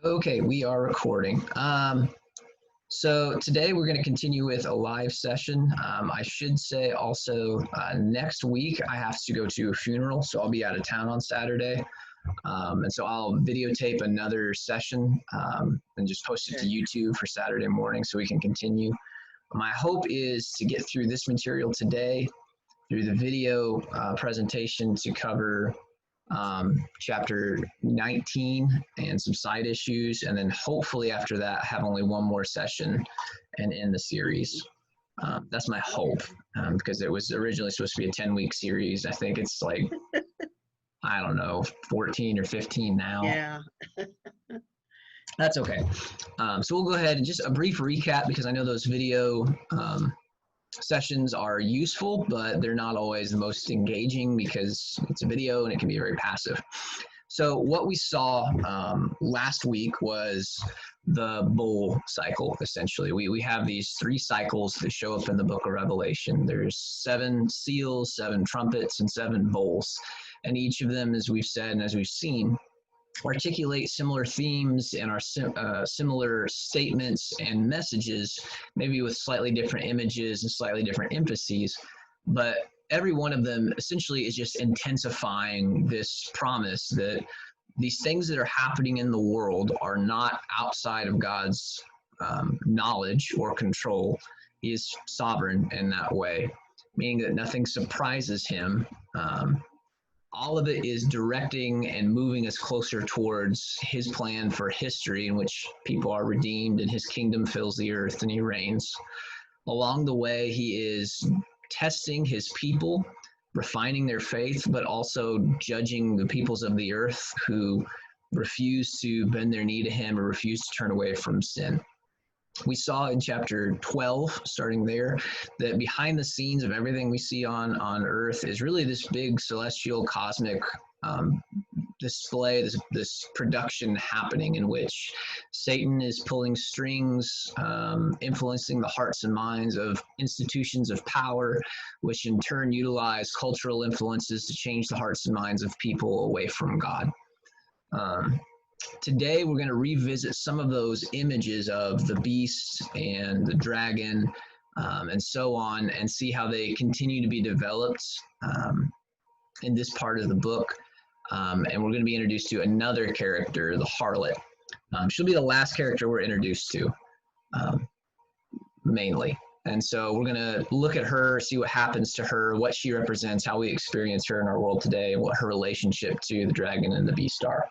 Okay, we are recording. So today we're going to continue with a live session. I should say also next week I have to go to a funeral, so I'll be out of town on Saturday. And so I'll videotape another session and just post it to YouTube for Saturday morning so we can continue. My hope is to get through this material today through the video presentation to cover chapter 19 and some side issues, and then hopefully after that have only one more session and end the series. That's my hope, because it was originally supposed to be a 10-week series. I think it's like, I don't know, 14 or 15 now. Yeah. That's okay. So we'll go ahead and just a brief recap, because I know those video sessions are useful, but they're not always the most engaging because it's a video and it can be very passive. So what we saw last week was the bowl cycle, essentially. We have these 3 cycles that show up in the book of Revelation. There's 7 seals, 7 trumpets, and 7 bowls. And each of them, as we've said and as we've seen, articulate similar themes and are similar statements and messages, maybe with slightly different images and slightly different emphases, but every one of them essentially is just intensifying this promise that these things that are happening in the world are not outside of God's knowledge or control. He is sovereign in that way, meaning that nothing surprises him. All of it is directing and moving us closer towards his plan for history, in which people are redeemed and his kingdom fills the earth and he reigns. Along the way, he is testing his people, refining their faith, but also judging the peoples of the earth who refuse to bend their knee to him or refuse to turn away from sin. We saw in chapter 12, starting there, that behind the scenes of everything we see on earth is really this big celestial cosmic display, this production happening in which Satan is pulling strings, influencing the hearts and minds of institutions of power, which in turn utilize cultural influences to change the hearts and minds of people away from God. Today, we're going to revisit some of those images of the beast and the dragon and so on, and see how they continue to be developed in this part of the book. And we're going to be introduced to another character, the harlot. She'll be the last character we're introduced to, mainly. And so we're going to look at her, see what happens to her, what she represents, how we experience her in our world today, and what her relationship to the dragon and the beast are.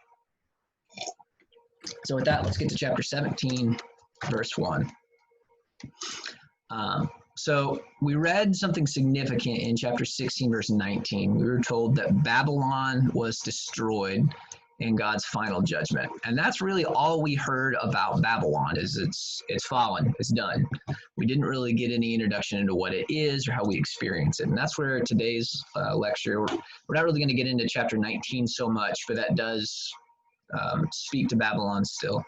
So with that, let's get to chapter 17, verse 1. So we read something significant in chapter 16, verse 19. We were told that Babylon was destroyed in God's final judgment. And that's really all we heard about Babylon, is it's fallen, it's done. We didn't really get any introduction into what it is or how we experience it. And that's where today's lecture, we're not really going to get into chapter 19 so much, but that does speak to Babylon still.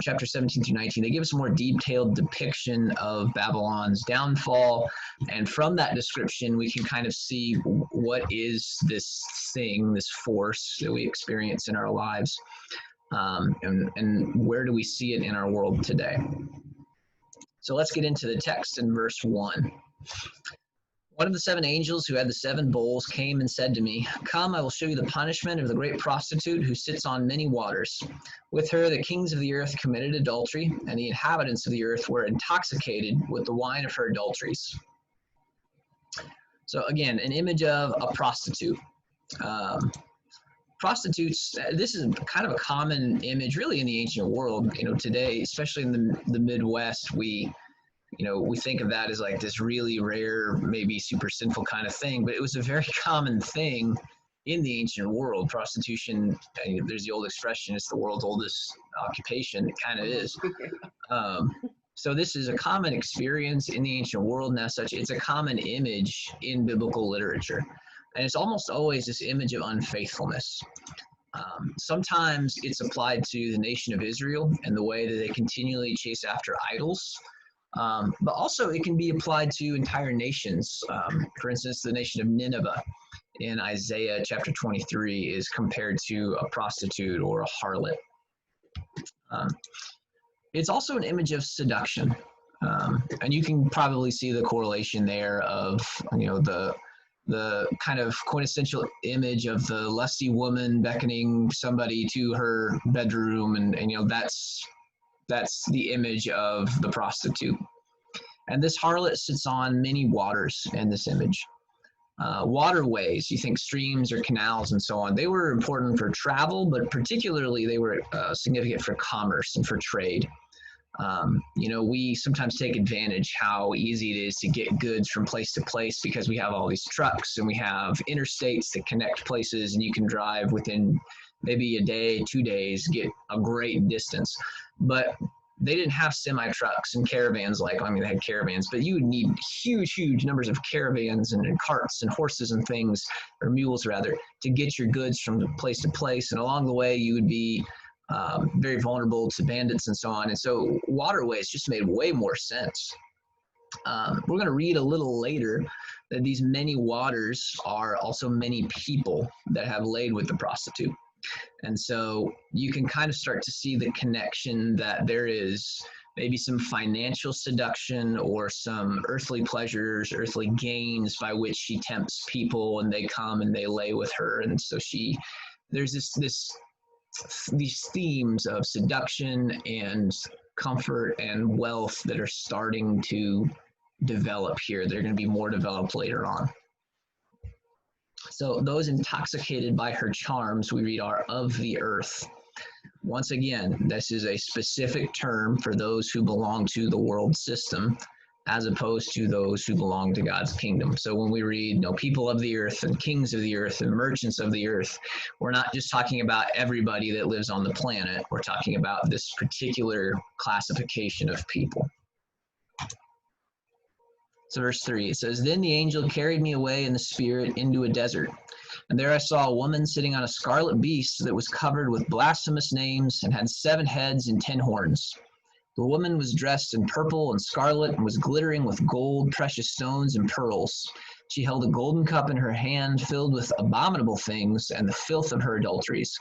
Chapter 17 through 19, they give us a more detailed depiction of Babylon's downfall. And from that description, we can kind of see what is this thing, this force that we experience in our lives, and where do we see it in our world today. So let's get into the text in verse 1. One of the 7 angels who had the 7 bowls came and said to me, "Come, I will show you the punishment of the great prostitute who sits on many waters. With her the kings of the earth committed adultery, and the inhabitants of the earth were intoxicated with the wine of her adulteries." So again, an image of a prostitute. Prostitutes, this is kind of a common image really in the ancient world. Today, especially in the Midwest, we think of that as like this really rare, maybe super sinful kind of thing, but it was a very common thing in the ancient world. Prostitution, there's the old expression, it's the world's oldest occupation. It kind of is. So this is a common experience in the ancient world, and as such, it's a common image in biblical literature. And it's almost always this image of unfaithfulness. Sometimes it's applied to the nation of Israel and the way that they continually chase after idols. But also it can be applied to entire nations. For instance, the nation of Nineveh in Isaiah chapter 23 is compared to a prostitute or a harlot. It's also an image of seduction. And you can probably see the correlation there of, the kind of quintessential image of the lusty woman beckoning somebody to her bedroom. And that's the image of the prostitute. And this harlot sits on many waters in this image. Waterways, you think streams or canals and so on, they were important for travel, but particularly they were significant for commerce and for trade. We sometimes take advantage how easy it is to get goods from place to place because we have all these trucks and we have interstates that connect places, and you can drive within maybe a day, 2 days, get a great distance. But they didn't have semi-trucks and caravans they had caravans, but you would need huge numbers of caravans and carts and horses and things, or mules rather, to get your goods from place to place. And along the way, you would be very vulnerable to bandits and so on. And so waterways just made way more sense. We're going to read a little later that these many waters are also many people that have laid with the prostitute. And so you can kind of start to see the connection that there is maybe some financial seduction or some earthly pleasures, earthly gains by which she tempts people, and they come and they lay with her. And so there's these themes of seduction and comfort and wealth that are starting to develop here. They're going to be more developed later on. So those intoxicated by her charms, we read, are of the earth. Once again, this is a specific term for those who belong to the world system, as opposed to those who belong to God's kingdom. So when we read, people of the earth and kings of the earth and merchants of the earth, we're not just talking about everybody that lives on the planet. We're talking about this particular classification of people. So verse 3, it says, "Then the angel carried me away in the spirit into a desert. And there I saw a woman sitting on a scarlet beast that was covered with blasphemous names and had 7 heads and 10 horns. The woman was dressed in purple and scarlet and was glittering with gold, precious stones, and pearls. She held a golden cup in her hand filled with abominable things and the filth of her adulteries.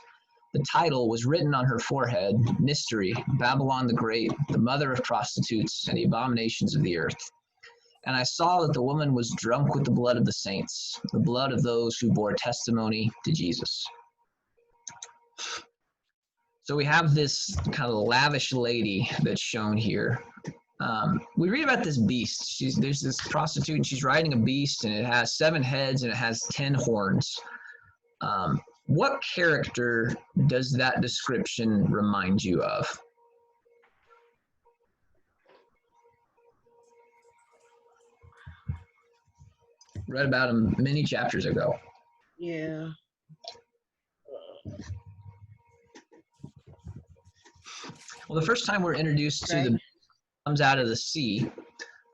The title was written on her forehead, Mystery, Babylon the Great, the mother of prostitutes and the abominations of the earth. And I saw that the woman was drunk with the blood of the saints, the blood of those who bore testimony to Jesus." So we have this kind of lavish lady that's shown here. We read about this beast. There's this prostitute, and she's riding a beast, and it has 7 heads, and it has 10 horns. What character does that description remind you of? Read about him many chapters ago. Yeah. Well, the first time we're introduced to the comes out of the sea,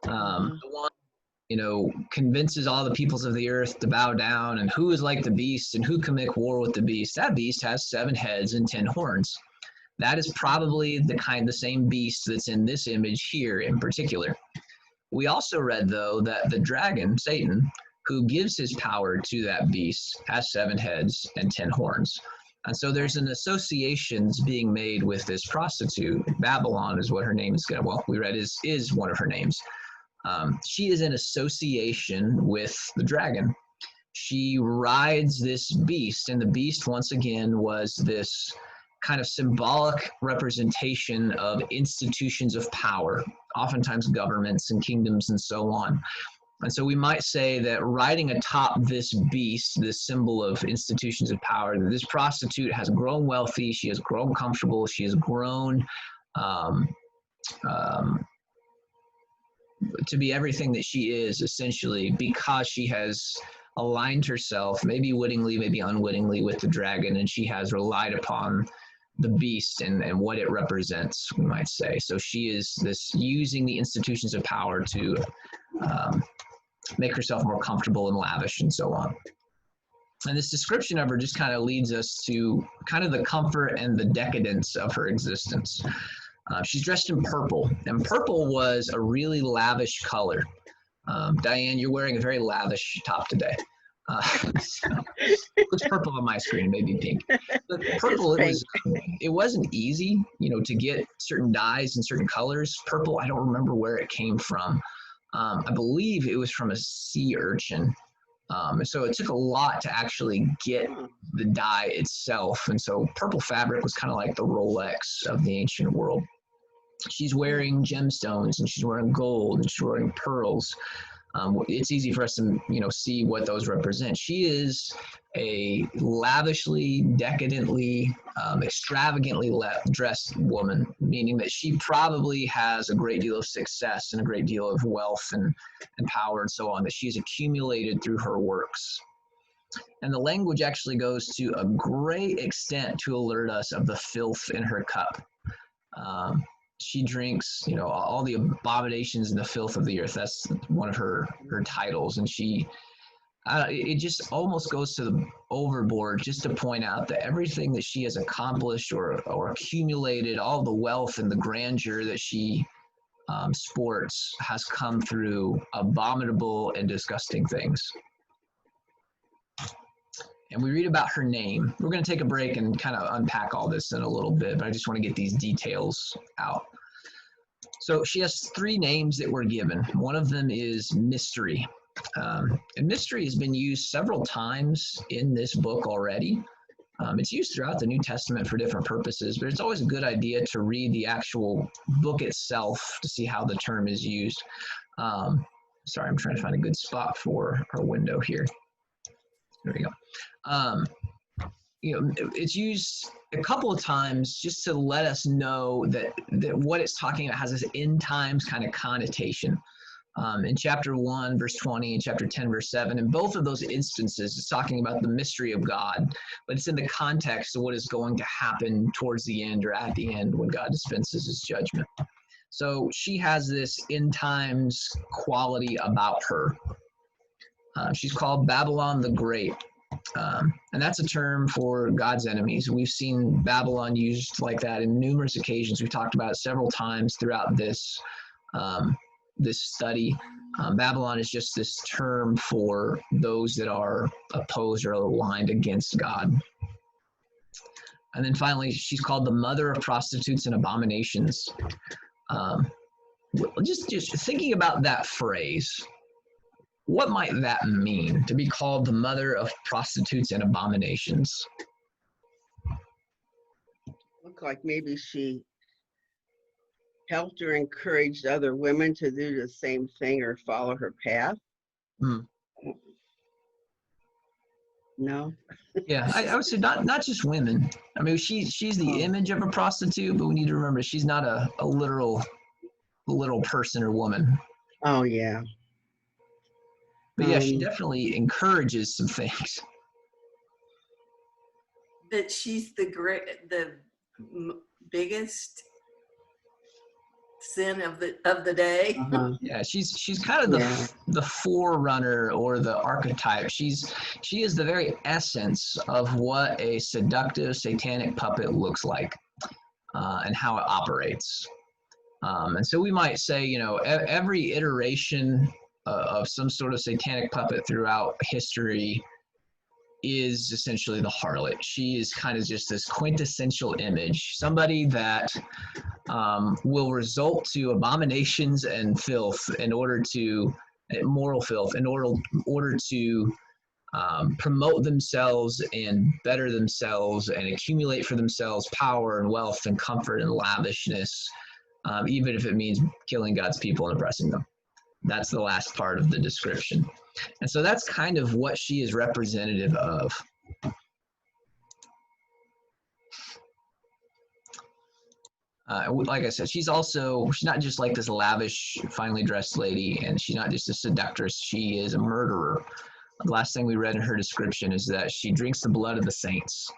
the one, convinces all the peoples of the earth to bow down, and who is like the beast and who can make war with the beast. That beast has 7 heads and 10 horns. That is probably the same beast that's in this image here in particular. We also read, though, that the dragon, Satan, who gives his power to that beast, has 7 heads and 10 horns. And so there's an associations being made with this prostitute. Babylon is what her name is. We read is one of her names. She is in association with the dragon. She rides this beast, and the beast, once again, was this kind of symbolic representation of institutions of power, oftentimes governments and kingdoms and so on. And so we might say that riding atop this beast, this symbol of institutions of power, this prostitute has grown wealthy, she has grown comfortable, she has grown to be everything that she is, essentially, because she has aligned herself, maybe wittingly, maybe unwittingly, with the dragon, and she has relied upon the beast and what it represents, we might say. So she is using the institutions of power to make herself more comfortable and lavish and so on. And this description of her just kind of leads us to kind of the comfort and the decadence of her existence. She's dressed in purple, and purple was a really lavish color. Diane, you're wearing a very lavish top today. So, it looks purple on my screen, maybe pink. But purple, it wasn't easy, to get certain dyes and certain colors. Purple, I don't remember where it came from. I believe it was from a sea urchin. So it took a lot to actually get the dye itself. And so purple fabric was kind of like the Rolex of the ancient world. She's wearing gemstones, and she's wearing gold, and she's wearing pearls. It's easy for us to, see what those represent. She is a lavishly, decadently, extravagantly dressed woman, meaning that she probably has a great deal of success and a great deal of wealth and power and so on that she's accumulated through her works. And the language actually goes to a great extent to alert us of the filth in her cup. She drinks, all the abominations and the filth of the earth. That's one of her titles. And it just almost goes to the overboard just to point out that everything that she has accomplished or accumulated, all the wealth and the grandeur that she sports has come through abominable and disgusting things. And we read about her name. We're going to take a break and kind of unpack all this in a little bit, but I just want to get these details out. So she has 3 names that were given. One of them is mystery. And mystery has been used several times in this book already. It's used throughout the New Testament for different purposes, but it's always a good idea to read the actual book itself to see how the term is used. Sorry, I'm trying to find a good spot for our window here. There we go. It's used a couple of times just to let us know that what it's talking about has this end times kind of connotation. In chapter 1, verse 20, and chapter 10, verse 7, in both of those instances, it's talking about the mystery of God, but it's in the context of what is going to happen towards the end or at the end when God dispenses his judgment. So she has this end times quality about her. She's called Babylon the Great. And that's a term for God's enemies. We've seen Babylon used like that in numerous occasions. We've talked about it several times throughout this study. Babylon is just this term for those that are opposed or aligned against God. And then finally, she's called the mother of prostitutes and abominations. Just thinking about that phrase, what might that mean, to be called the mother of prostitutes and abominations? Look like maybe she helped or encouraged other women to do the same thing or follow her path. No? Yeah, I would say not just women. I mean, she's the image of a prostitute, but we need to remember she's not a literal person or woman. Oh, yeah. But yeah, she definitely encourages some things. That she's the biggest sin of the day. Yeah, she's kind of the forerunner or the archetype. She is the very essence of what a seductive satanic puppet looks like, and how it operates. And so we might say, every iteration of some sort of satanic puppet throughout history is essentially the harlot. She is kind of just this quintessential image, somebody that will result to abominations and filth moral filth in order to promote themselves and better themselves and accumulate for themselves power and wealth and comfort and lavishness, even if it means killing God's people and oppressing them. That's the last part of the description. And so that's kind of what she is representative of. Like I said, she's not just like this lavish, finely dressed lady, and she's not just a seductress, she is a murderer. The last thing we read in her description is that she drinks the blood of the saints.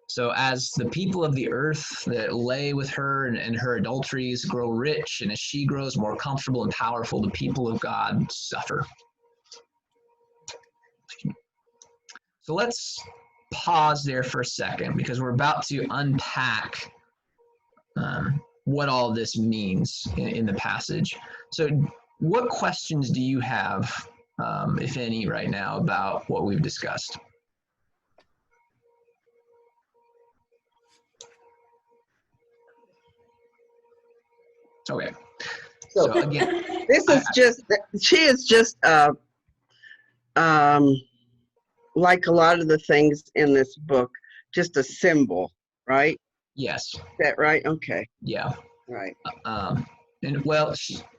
So as the people of the earth that lay with her and her adulteries grow rich, and as she grows more comfortable and powerful, the people of God suffer. So let's pause there for a second, because we're about to unpack what all this means in the passage. So what questions do you have if any, right now about what we've discussed? Okay. So again, This is she is just like a lot of the things in this book, just a symbol, right? yes. Is that right? Okay. Yeah. Right. And well,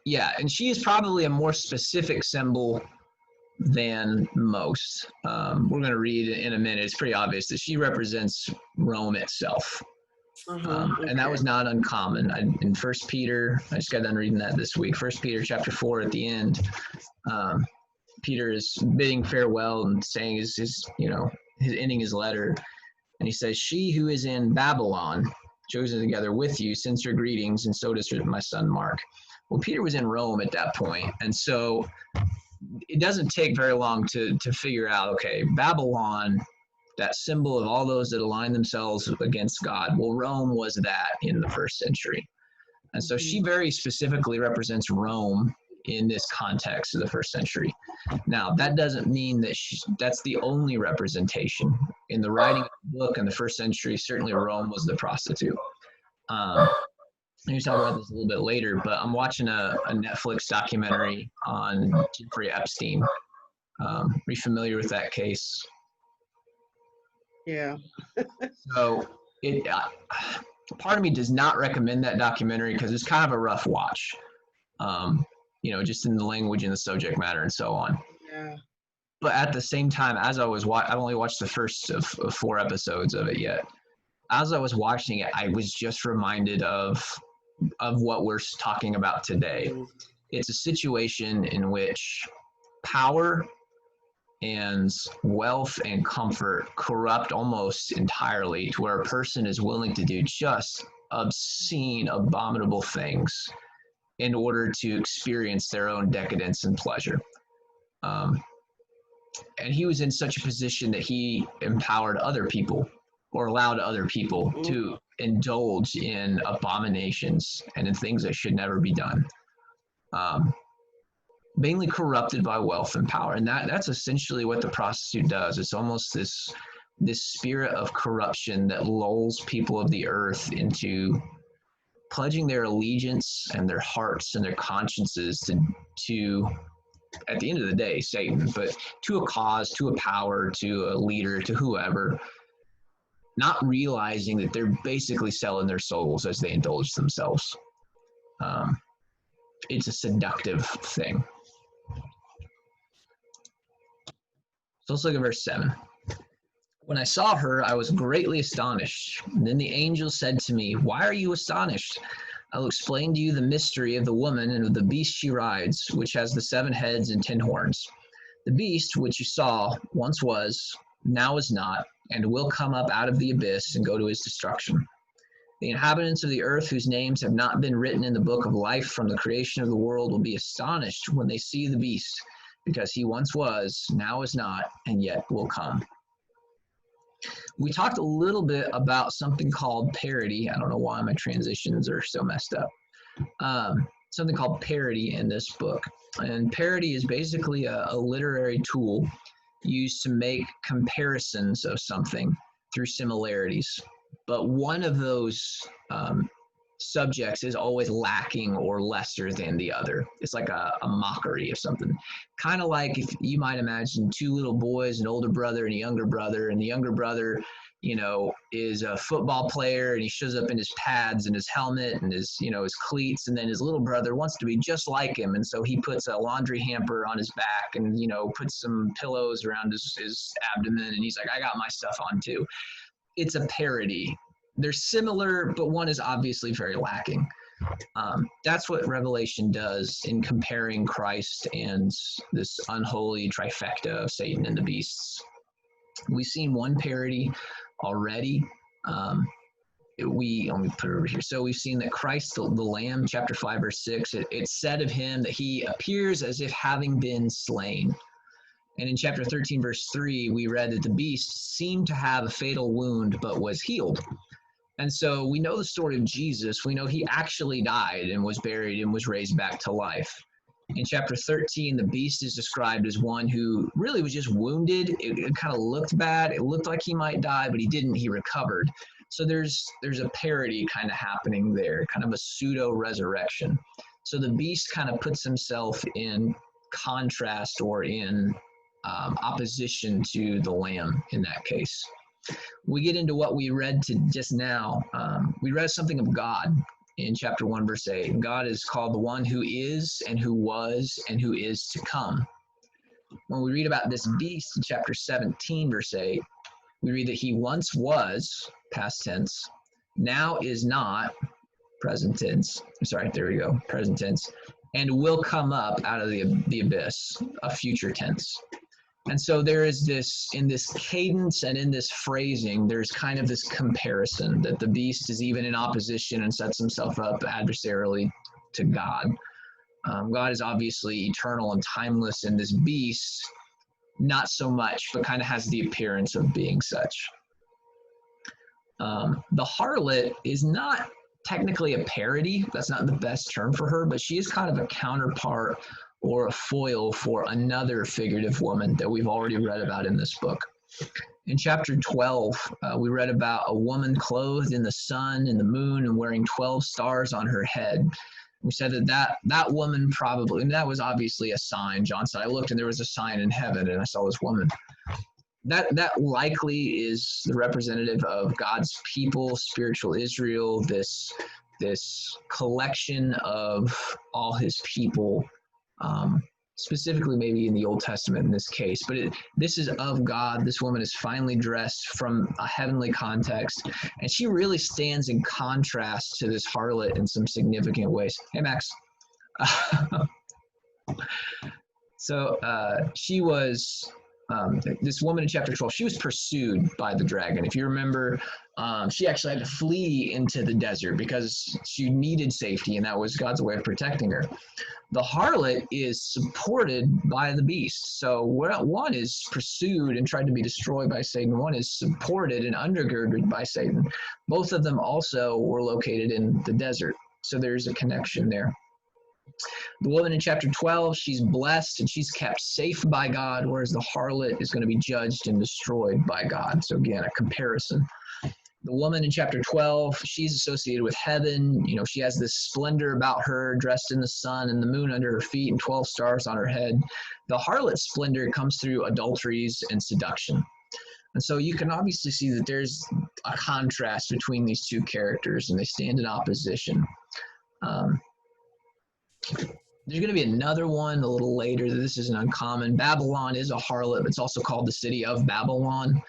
and she is probably a more specific symbol than most. We're going to read in a minute. It's pretty obvious that she represents Rome itself. And that was not uncommon. In First Peter, I just got done reading that this week. First Peter chapter 4 at the end, Peter is bidding farewell and saying his ending his letter, and he says, "She who is in Babylon, chosen together with you, sends her greetings, and so does my son Mark." Well, Peter was in Rome at that point, and so it doesn't take very long to figure out, okay, Babylon, that symbol of all those that align themselves against God. Well, Rome was that in the first century. And so she very specifically represents Rome in this context of the first century. Now, that doesn't mean that that's the only representation. In the writing of the book in the first century, certainly Rome was the prostitute. Maybe talk about this a little bit later, but I'm watching a Netflix documentary on Jeffrey Epstein. Are you familiar with that case? Yeah. So part of me does not recommend that documentary because it's kind of a rough watch, just in the language and the subject matter and so on. Yeah. But at the same time, as I was I've only watched the first of 4 episodes of it yet. As I was watching it, I was just reminded of what we're talking about today. It's a situation in which power and wealth and comfort corrupt almost entirely to where a person is willing to do just obscene, abominable things in order to experience their own decadence and pleasure. And he was in such a position that he empowered other people or allowed other people to indulge in abominations and in things that should never be done. Mainly corrupted by wealth and power. And that's essentially what the prostitute does. It's almost this spirit of corruption that lulls people of the earth into pledging their allegiance and their hearts and their consciences to at the end of the day, Satan, but to a cause, to a power, to a leader, to whoever, not realizing that they're basically selling their souls as they indulge themselves. It's a seductive thing. So let's look at verse 7. When I saw her, I was greatly astonished. And then the angel said to me, "Why are you astonished? I will explain to you the mystery of the woman and of the beast she rides, which has the 7 heads and 10 horns. The beast which you saw once was, now is not, and will come up out of the abyss and go to his destruction. The inhabitants of the earth whose names have not been written in the book of life from the creation of the world will be astonished when they see the beast, because he once was, now is not, and yet will come." We talked a little bit about something called parody. I don't know why my transitions are so messed up. Something called parody in this book. And parody is basically a literary tool used to make comparisons of something through similarities. But one of those subjects is always lacking or lesser than the other. It's like a mockery of something. Kind of like if you might imagine 2 little boys, an older brother and a younger brother, and the younger brother, is a football player and he shows up in his pads and his helmet and his cleats, and then his little brother wants to be just like him, and so he puts a laundry hamper on his back and puts some pillows around his abdomen, and he's like, "I got my stuff on too." It's a parody. They're similar, but one is obviously very lacking. That's what Revelation does in comparing Christ and this unholy trifecta of Satan and the beasts. We've seen one parody already. Let me put it over here. So we've seen that Christ, the Lamb, chapter 5, verse 6, it said of him that he appears as if having been slain. And in chapter 13, verse 3, we read that the beast seemed to have a fatal wound, but was healed. And so we know the story of Jesus. We know he actually died and was buried and was raised back to life. In chapter 13, the beast is described as one who really was just wounded. It kind of looked bad. It looked like he might die, but he didn't. He recovered. So there's a parody kind of happening there, kind of a pseudo resurrection. So the beast kind of puts himself in contrast or in opposition to the lamb in that case. We get into what we read to just now. We read something of God in chapter 1, verse 8. God is called the one who is and who was and who is to come. When we read about this beast in chapter 17, verse 8, we read that he once was, past tense, now is not, present tense. Sorry, there we go, present tense, and will come up out of the abyss, a future tense. And so there is this, in this cadence and in this phrasing, there's kind of this comparison that the beast is even in opposition and sets himself up adversarially to God. God is obviously eternal and timeless, and this beast, not so much, but kind of has the appearance of being such. The harlot is not technically a parody. That's not the best term for her, but she is kind of a counterpart or a foil for another figurative woman that we've already read about in this book. In chapter 12, we read about a woman clothed in the sun and the moon and wearing 12 stars on her head. We said that woman probably, and that was obviously a sign. John said, I looked and there was a sign in heaven and I saw this woman. That likely is the representative of God's people, spiritual Israel, this collection of all his people, specifically maybe in the Old Testament in this case. But this is of God. This woman is finely dressed from a heavenly context, and she really stands in contrast to this harlot in some significant ways. Hey, Max. So she was... this woman in chapter 12, she was pursued by the dragon. If you remember, she actually had to flee into the desert because she needed safety, and that was God's way of protecting her. The harlot is supported by the beast. So one is pursued and tried to be destroyed by Satan. One is supported and undergirded by Satan. Both of them also were located in the desert. So there's a connection there. The woman in chapter 12, she's blessed and she's kept safe by God, whereas the harlot is going to be judged and destroyed by God. So again, a comparison. The woman in chapter 12, she's associated with heaven. You know, she has this splendor about her, dressed in the sun and the moon under her feet and 12 stars on her head. The harlot's splendor comes through adulteries and seduction. And so you can obviously see that there's a contrast between these two characters, and they stand in opposition. There's going to be another one a little later. This isn't uncommon. Babylon is a harlot, but it's also called the city of Babylon.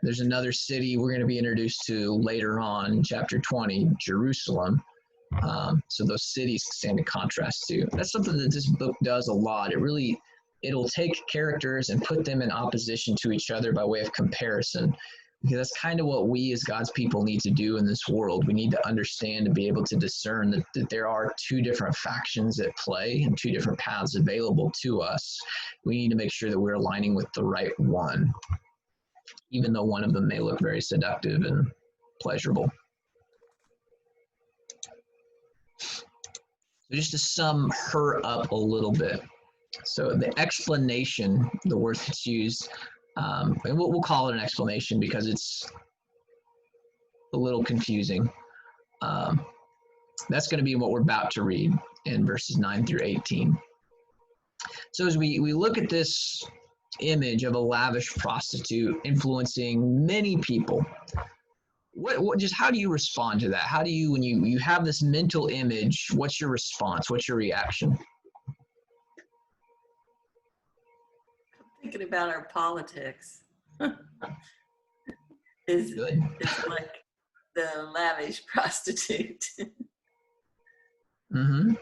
There's another city we're going to be introduced to later on in chapter 20, Jerusalem. So those cities stand in contrast too. That's something that this book does a lot. It'll take characters and put them in opposition to each other by way of comparison. Because that's kind of what we as God's people need to do in this world. We need to understand and be able to discern that there are two different factions at play and two different paths available to us. We need to make sure that we're aligning with the right one, even though one of them may look very seductive and pleasurable. So just to sum her up a little bit. So the explanation, the word that's used, and we'll call it an explanation because it's a little confusing. That's going to be what we're about to read in verses 9 through 18. So as we look at this image of a lavish prostitute influencing many people, just how do you respond to that? How do you, when you have this mental image, what's your response? What's your reaction? Thinking about our politics is like the lavish prostitute. Mm-hmm.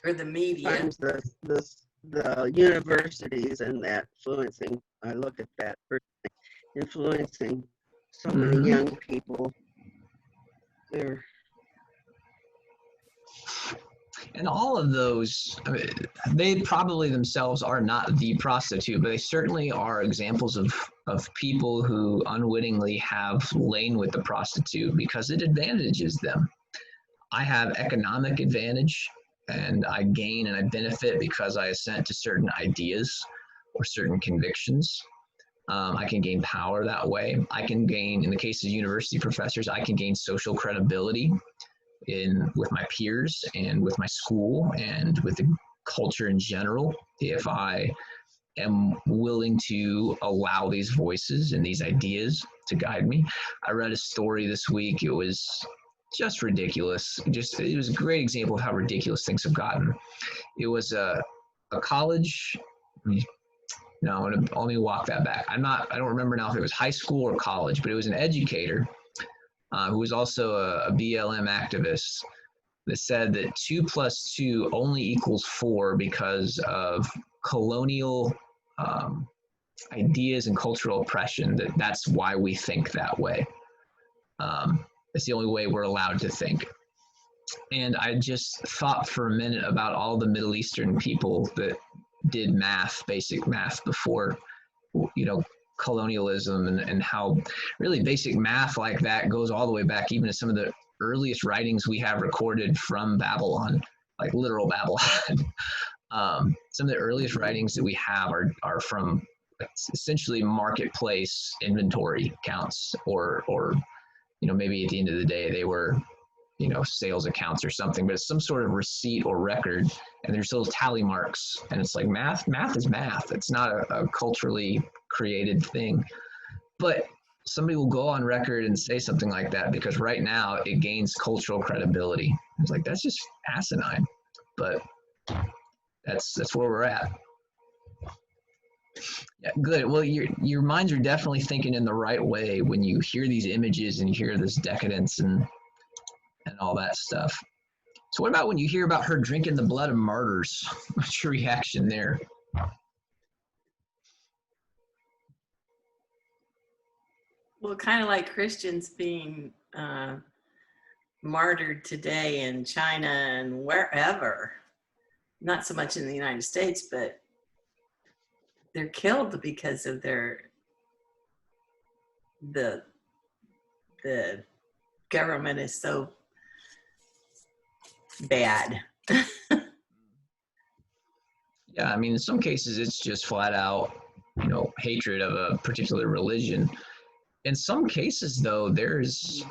Or the media. Sometimes the universities and that influencing, I look at that, influencing so many young people. And all of those, I mean, they probably themselves are not the prostitute, but they certainly are examples of people who unwittingly have lain with the prostitute because it advantages them. I have economic advantage, and I gain and I benefit because I assent to certain ideas or certain convictions. I can gain power that way. I can gain, in the case of university professors, I can gain social credibility with my peers and with my school and with the culture in general if I am willing to allow these voices and these ideas to guide me. I read a story this week. It was just ridiculous. It was a great example of how ridiculous things have gotten. It was a college. No, let me walk that back. I don't remember now if it was high school or college, but it was an educator who was also a BLM activist that said that 2 + 2 only equals 4 because of colonial ideas and cultural oppression. That's why we think that way. It's the only way we're allowed to think. And I just thought for a minute about all the Middle Eastern people that did math, basic math before, colonialism, and how really basic math like that goes all the way back even to some of the earliest writings we have recorded from Babylon, like literal Babylon. Some of the earliest writings that we have are from essentially marketplace inventory counts, or maybe at the end of the day they were sales accounts or something, but it's some sort of receipt or record, and there's those tally marks, and it's like math is math. It's not a culturally created thing. But somebody will go on record and say something like that because right now it gains cultural credibility. It's like, that's just asinine, but that's where we're at. Yeah, good. Well, your minds are definitely thinking in the right way when you hear these images and you hear this decadence and all that stuff. So what about when you hear about her drinking the blood of martyrs? What's your reaction there? Well, kind of like Christians being martyred today in China and wherever. Not so much in the United States, but they're killed because of the government is so bad. Yeah, I mean, in some cases it's just flat out, hatred of a particular religion. In some cases, though, there's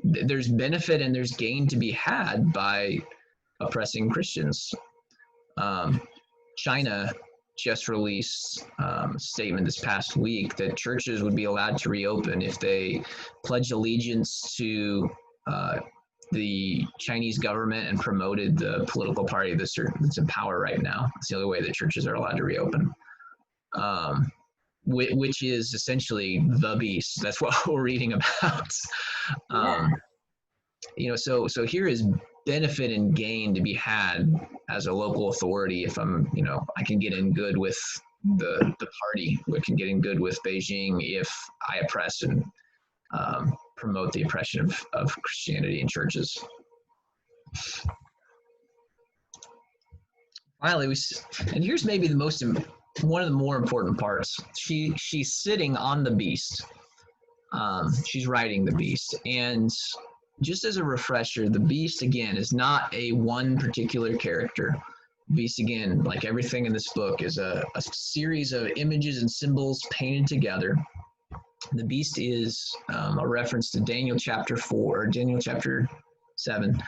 benefit and there's gain to be had by oppressing Christians. China just released a statement this past week that churches would be allowed to reopen if they pledged allegiance to the Chinese government and promoted the political party that's in power right now. It's the only way that churches are allowed to reopen, which is essentially the beast. That's what we're reading about. So here is benefit and gain to be had as a local authority if I'm, I can get in good with the party. We can get in good with Beijing if I oppress and promote the oppression of Christianity in churches. Finally, and here's maybe one of the more important parts. She's sitting on the beast. She's riding the beast, and just as a refresher, the beast again is not a one particular character. Beast, again, like everything in this book, is a series of images and symbols painted together. The beast is a reference to Daniel chapter 4, or Daniel chapter 7.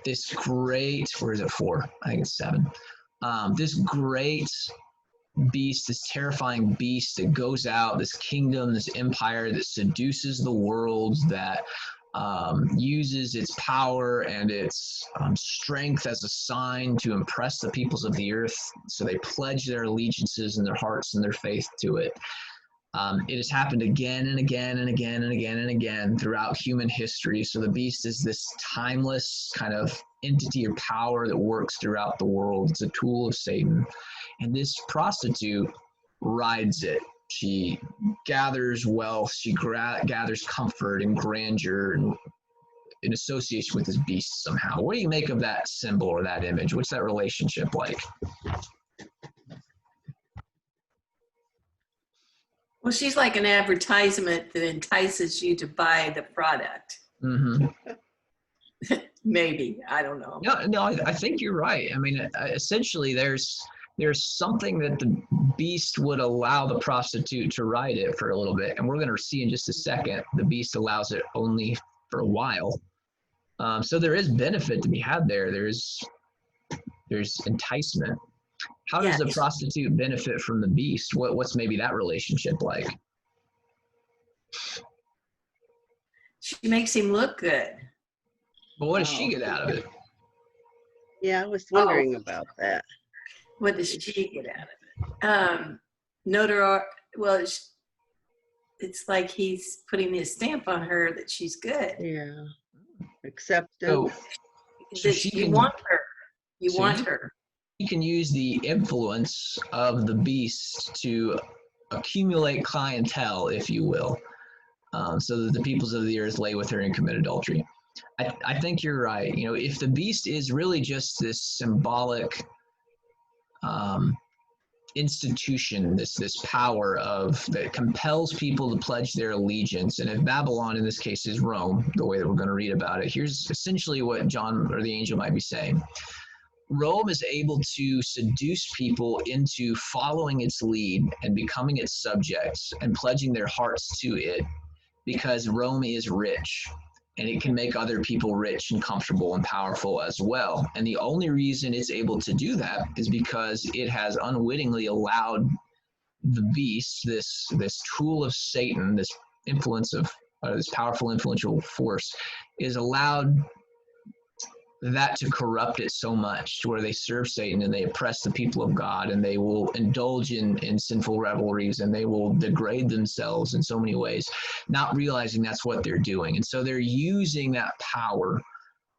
This great, where is it 4? I think it's 7. This great beast, this terrifying beast that goes out, this kingdom, this empire that seduces the world, that uses its power and its strength as a sign to impress the peoples of the earth, so they pledge their allegiances and their hearts and their faith to it. It has happened again and again and again and again and again throughout human history. So the beast is this timeless kind of entity or power that works throughout the world. It's a tool of Satan. And this prostitute rides it. She gathers wealth. She gathers comfort and grandeur in association with this beast somehow. What do you make of that symbol or that image? What's that relationship like? Well, she's like an advertisement that entices you to buy the product. Mm-hmm. Maybe, I don't know. No, I think you're right. I mean, essentially, there's something that the beast would allow the prostitute to ride it for a little bit, and we're going to see in just a second. The beast allows it only for a while, so there is benefit to be had there. There's enticement. How does the Yes. prostitute benefit from the beast? What's maybe that relationship like? She makes him look good. But what does she get out of it? Yeah, I was wondering about that. What does she get out of it? Notoriety. Well, it's like he's putting his stamp on her that she's good. Yeah. Acceptance. So That she you can- want her. You So want you- her. He can use the influence of the beast to accumulate clientele, if you will, so that the peoples of the earth lay with her and commit adultery. I think you're right. You know, if the beast is really just this symbolic institution, this power that compels people to pledge their allegiance, and if Babylon in this case is Rome, the way that we're going to read about it, here's essentially what John or the angel might be saying. Rome is able to seduce people into following its lead and becoming its subjects and pledging their hearts to it because Rome is rich and it can make other people rich and comfortable and powerful as well. And the only reason it's able to do that is because it has unwittingly allowed the beast, this tool of Satan, this influence of this powerful influential force, is allowed that to corrupt it so much to where they serve Satan and they oppress the people of God, and they will indulge in sinful revelries, and they will degrade themselves in so many ways, not realizing that's what they're doing. And so they're using that power,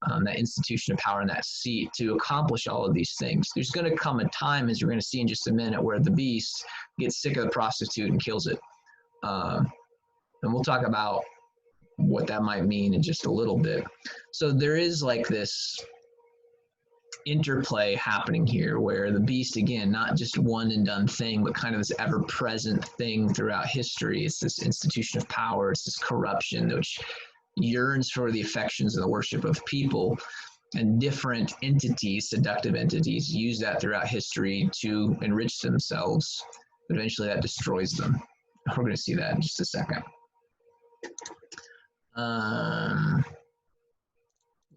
that institution of power and that seat to accomplish all of these things. There's going to come a time, as we're going to see in just a minute, where the beast gets sick of the prostitute and kills it. And we'll talk about what that might mean in just a little bit. So there is like this interplay happening here where the beast, again, not just one and done thing, but kind of this ever present thing throughout history. It's this institution of power. It's this corruption which yearns for the affections and the worship of people, and different entities, seductive entities, use that throughout history to enrich themselves. But eventually that destroys them. We're going to see that in just a second.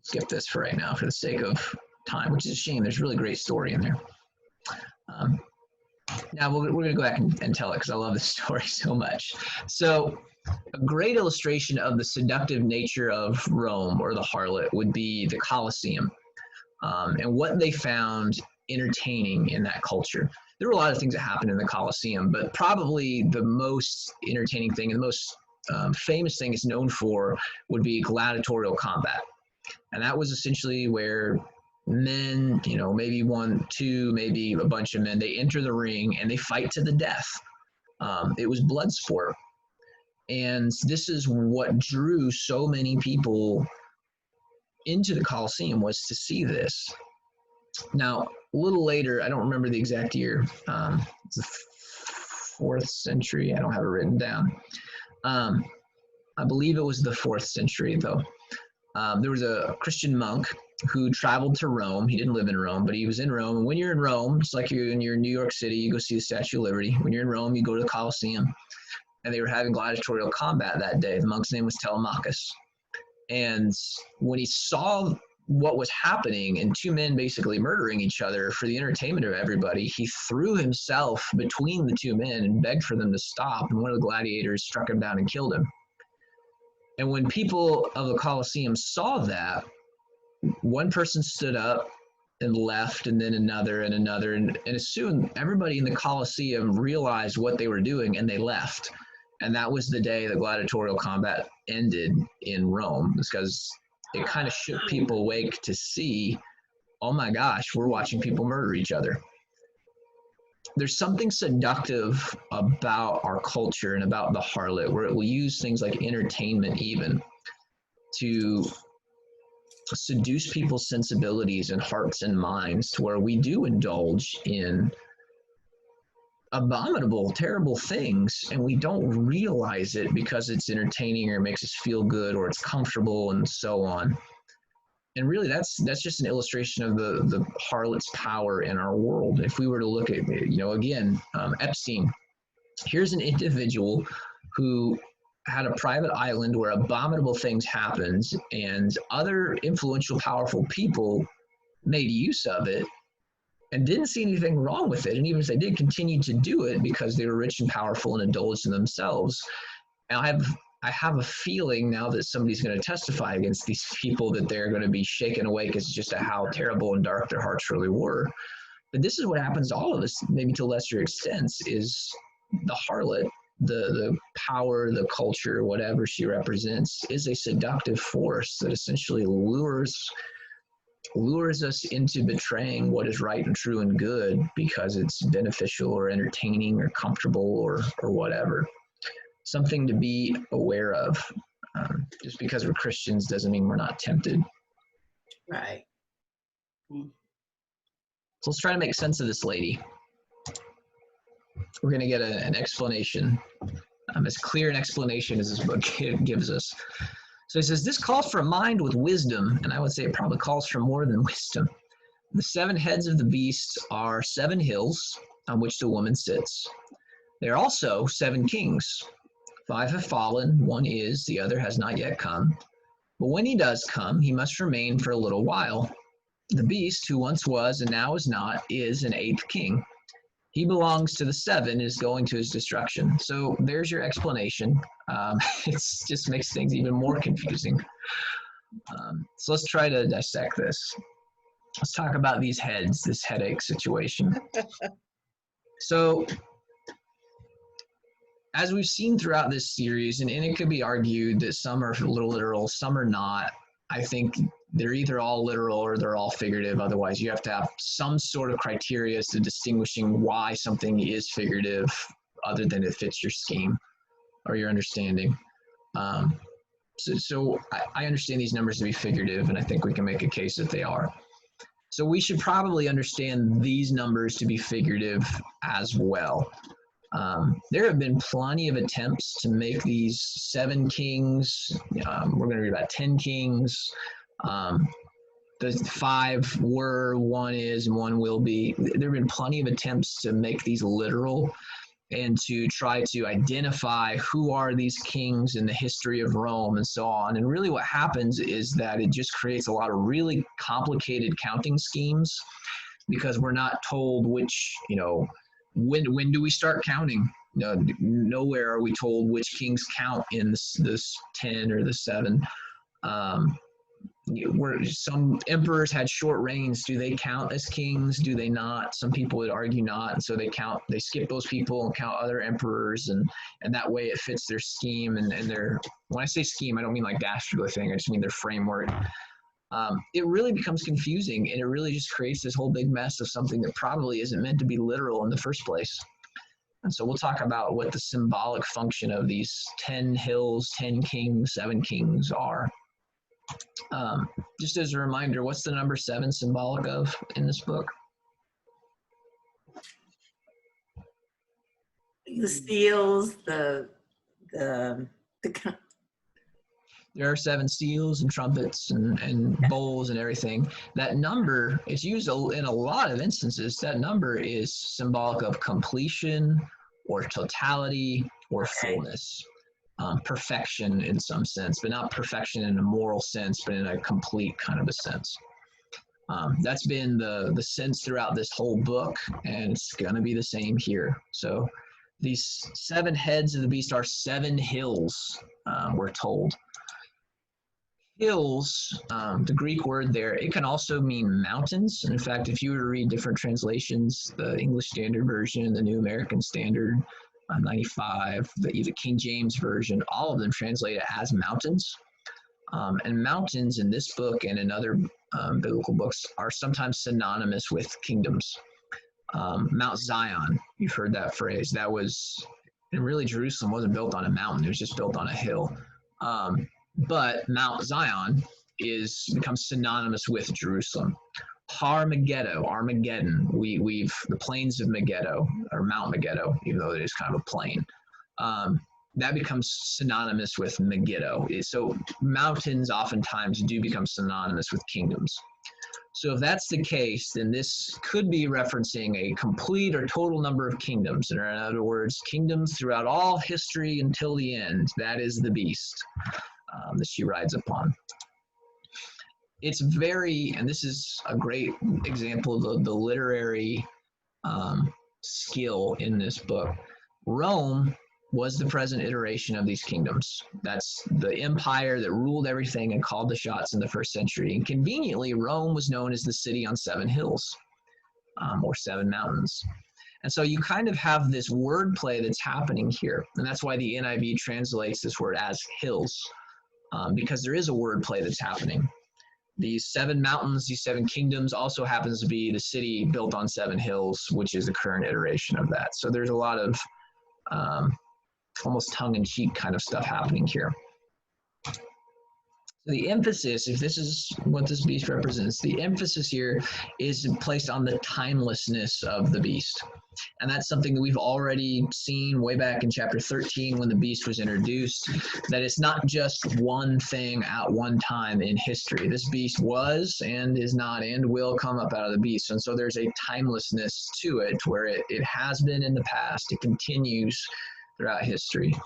Skip this for right now for the sake of time, which is a shame. There's a really great story in there. Now we're going to go back and tell it because I love this story so much. So a great illustration of the seductive nature of Rome, or the harlot, would be the Colosseum, and what they found entertaining in that culture. There were a lot of things that happened in the Colosseum, but probably the most entertaining thing and the most famous thing it's known for would be gladiatorial combat. And that was essentially where men, maybe one, two, maybe a bunch of men, they enter the ring and they fight to the death. It was blood sport. And this is what drew so many people into the Colosseum, was to see this. Now, a little later, I don't remember the exact year, it's the 4th century, I don't have it written down. I believe it was the 4th century, though. There was a Christian monk who traveled to Rome. He didn't live in Rome, but he was in Rome. And when you're in Rome, it's like you're in New York City, you go see the Statue of Liberty. When you're in Rome, you go to the Colosseum. And they were having gladiatorial combat that day. The monk's name was Telemachus. And when he saw what was happening and two men basically murdering each other for the entertainment of everybody, he threw himself between the two men and begged for them to stop. And one of the gladiators struck him down and killed him. And when people of the Colosseum saw that, one person stood up and left, and then another and another. And soon everybody in the Colosseum realized what they were doing, and they left. And that was the day the gladiatorial combat ended in Rome, because it kind of shook people awake to see, oh my gosh, we're watching people murder each other. There's something seductive about our culture and about the harlot, where it will use things like entertainment even to seduce people's sensibilities and hearts and minds, to where we do indulge in abominable, terrible things, and we don't realize it because it's entertaining or makes us feel good or it's comfortable and so on. And really, that's just an illustration of the harlot's power in our world. If we were to look at, again, Epstein, here's an individual who had a private island where abominable things happened, and other influential, powerful people made use of it and didn't see anything wrong with it. And even if they did, continue to do it because they were rich and powerful and indulged in themselves. And I have a feeling now that somebody's going to testify against these people that they're going to be shaken awake as just to how terrible and dark their hearts really were. But this is what happens to all of us, maybe to lesser extents, is the harlot, the power, the culture, whatever she represents, is a seductive force that essentially lures us into betraying what is right and true and good because it's beneficial or entertaining or comfortable or whatever. Something to be aware of. Just because we're Christians doesn't mean we're not tempted. Right. So let's try to make sense of this lady. We're going to get an explanation, as clear an explanation as this book gives us. So he says, this calls for a mind with wisdom, and I would say it probably calls for more than wisdom. The 7 heads of the beast are 7 hills on which the woman sits. They are also 7 kings. 5 have fallen, 1 is, the other has not yet come. But when he does come, he must remain for a little while. The beast, who once was and now is not, is an 8th king. He belongs to the 7, is going to his destruction. So there's your explanation. It just makes things even more confusing. So let's try to dissect this. Let's talk about these heads, this headache situation. So as we've seen throughout this series, and it could be argued that some are a little literal, some are not. I think they're either all literal or they're all figurative. Otherwise, you have to have some sort of criteria as to distinguishing why something is figurative other than it fits your scheme or your understanding. So I understand these numbers to be figurative, and I think we can make a case that they are. So we should probably understand these numbers to be figurative as well. There have been plenty of attempts to make these 7 kings. We're going to read about 10 kings. The 5 were, 1 is, and 1 will be. There have been plenty of attempts to make these literal and to try to identify who are these kings in the history of Rome and so on. And really what happens is that it just creates a lot of really complicated counting schemes because we're not told which, when do we start counting? Nowhere are we told which kings count in this 10 or the 7. Where some emperors had short reigns. Do they count as kings? Do they not? Some people would argue not, and so they skip those people and count other emperors, and that way it fits their scheme and their. When I say scheme, I don't mean like dastardly thing. I just mean their framework. It really becomes confusing, and it really just creates this whole big mess of something that probably isn't meant to be literal in the first place. And so we'll talk about what the symbolic function of these 10 hills, 10 kings, 7 kings are. Just as a reminder, what's the number 7 symbolic of in this book? The seals, the There are 7 seals and trumpets and bowls and everything. That number is used in a lot of instances. That number is symbolic of completion or totality or fullness. Perfection in some sense, but not perfection in a moral sense, but in a complete kind of a sense. That's been the sense throughout this whole book, and it's going to be the same here. So these 7 heads of the beast are 7 hills, we're told. Hills, the Greek word there, it can also mean mountains. And in fact, if you were to read different translations, the English Standard Version, the New American Standard, 95, the King James Version, all of them translate it as mountains. And mountains in this book and in other biblical books are sometimes synonymous with kingdoms. Mount Zion, you've heard that phrase. That was, and really Jerusalem wasn't built on a mountain, it was just built on a hill. But Mount Zion becomes synonymous with Jerusalem. Armageddon. We've the plains of Megiddo, or Mount Megiddo, even though it is kind of a plain. that becomes synonymous with Megiddo. So mountains oftentimes do become synonymous with kingdoms. So if that's the case, then this could be referencing a complete or total number of kingdoms. Or in other words, kingdoms throughout all history until the end. That is the beast that she rides upon. It's very, and this is a great example of the literary skill in this book. Rome was the present iteration of these kingdoms. That's the empire that ruled everything and called the shots in the first century. And conveniently, Rome was known as the city on 7 hills, or 7 mountains. And so you kind of have this wordplay that's happening here. And that's why the NIV translates this word as hills, because there is a wordplay that's happening. These 7 mountains, these 7 kingdoms also happens to be the city built on 7 hills, which is the current iteration of that. So there's a lot of almost tongue-in-cheek kind of stuff happening here. The emphasis, if this is what this beast represents, the emphasis here is placed on the timelessness of the beast. And that's something that we've already seen way back in chapter 13 when the beast was introduced, that it's not just one thing at one time in history. This beast was and is not and will come up out of the beast. And so there's a timelessness to it where it has been in the past, it continues throughout history.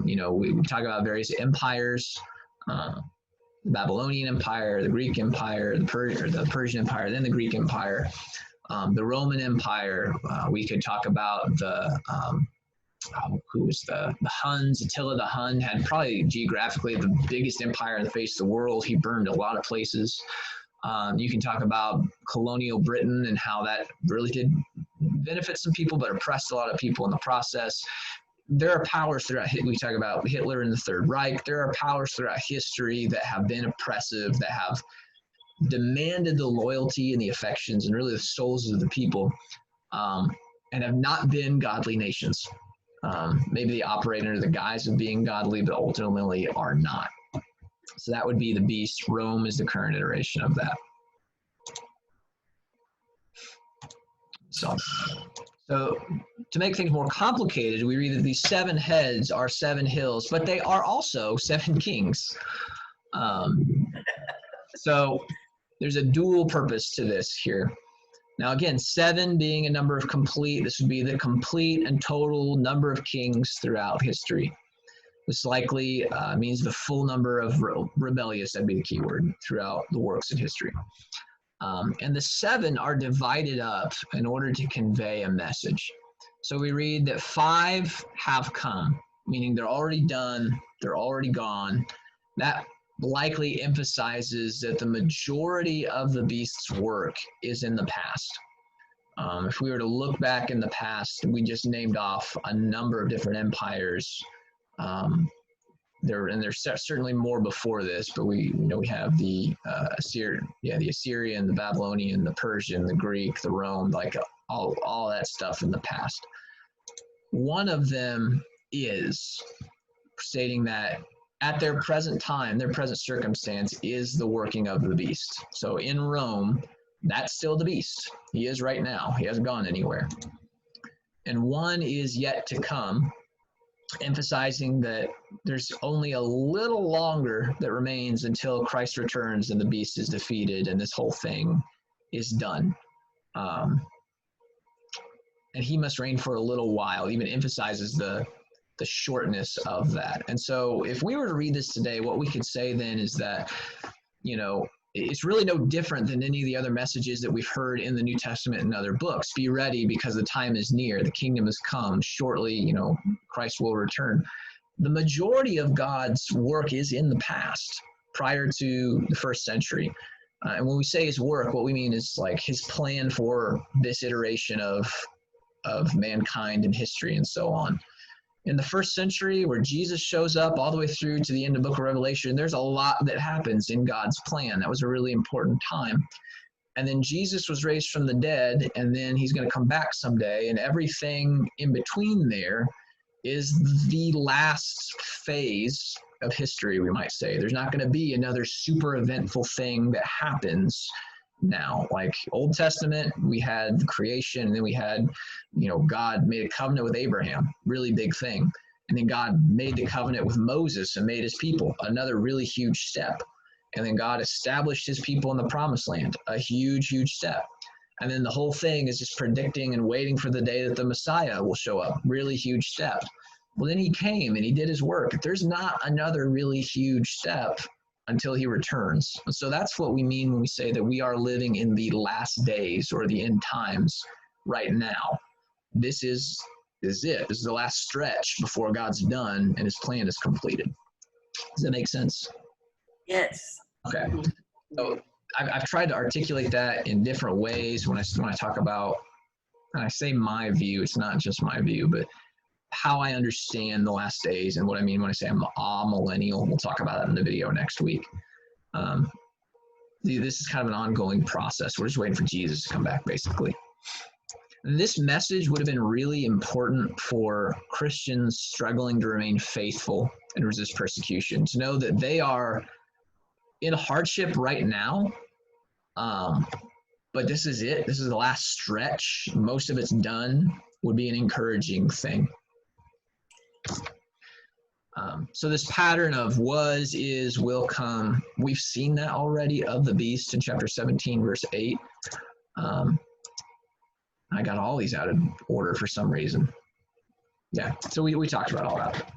You know, we talk about various empires, the Babylonian Empire, the Greek Empire, the Persian Empire, then the Greek Empire, the Roman Empire. We could talk about the who was the Huns. Attila the Hun had probably geographically the biggest empire on the face of the world. He burned a lot of places. You can talk about colonial Britain and how that really did benefit some people, but oppressed a lot of people in the process. There are powers throughout, we talk about Hitler and the Third Reich, there are powers throughout history that have been oppressive, that have demanded the loyalty and the affections and really the souls of the people, and have not been godly nations. Maybe they operate under the guise of being godly, but ultimately are not. So that would be the beast. Rome is the current iteration of that. So to make things more complicated, we read that these 7 heads are 7 hills, but they are also 7 kings. So there's a dual purpose to this here. Now again, 7 being a number of complete, this would be the complete and total number of kings throughout history. This likely means the full number of rebellious, that'd be the key word, throughout the works of history. And the 7 are divided up in order to convey a message. So we read that 5 have come, meaning they're already done, they're already gone. That likely emphasizes that the majority of the beast's work is in the past. If we were to look back in the past, we just named off a number of different empires. There's certainly more before this, but we have the the Assyrian, the Babylonian, the Persian, the Greek, the Rome, like all that stuff in the past. One of them is stating that at their present time, their present circumstance is the working of the beast. So in Rome, that's still the beast. He is right now. He hasn't gone anywhere. And one is yet to come, emphasizing that there's only a little longer that remains until Christ returns and the beast is defeated and this whole thing is done. And he must reign for a little while, even emphasizes the shortness of that. And so if we were to read this today, what we could say then is that, it's really no different than any of the other messages that we've heard in the New Testament and other books. Be ready because the time is near. The kingdom has come. Shortly, Christ will return. The majority of God's work is in the past, prior to the first century. And when we say his work, what we mean is like his plan for this iteration of mankind and history and so on. In the first century, where Jesus shows up all the way through to the end of the book of Revelation, there's a lot that happens in God's plan. That was a really important time. And then Jesus was raised from the dead, and then he's going to come back someday, and everything in between there is the last phase of history, we might say. There's not going to be another super eventful thing that happens now. Like Old Testament, we had creation, and then we had, God made a covenant with Abraham, really big thing. And then God made the covenant with Moses and made his people, another really huge step. And then God established his people in the promised land, a huge, huge step. And then the whole thing is just predicting and waiting for the day that the Messiah will show up, really huge step. Well, then he came and he did his work. There's not another really huge step until he returns. So that's what we mean when we say that we are living in the last days or the end times right now. This is it. This is the last stretch before God's done and his plan is completed. Does that make sense? Yes. Okay. So I've tried to articulate that in different ways when I talk about, and I say my view, it's not just my view, but how I understand the last days and what I mean when I say I'm a millennial. We'll talk about that in the video next week. This is kind of an ongoing process. We're just waiting for Jesus to come back, basically. This message would have been really important for Christians struggling to remain faithful and resist persecution, to know that they are in hardship right now, but this is it. This is the last stretch. Most of it's done would be an encouraging thing. So this pattern of was, is, will come, we've seen that already of the beast in chapter 17, verse 8. I got all these out of order for some reason. Yeah, so we talked about all that.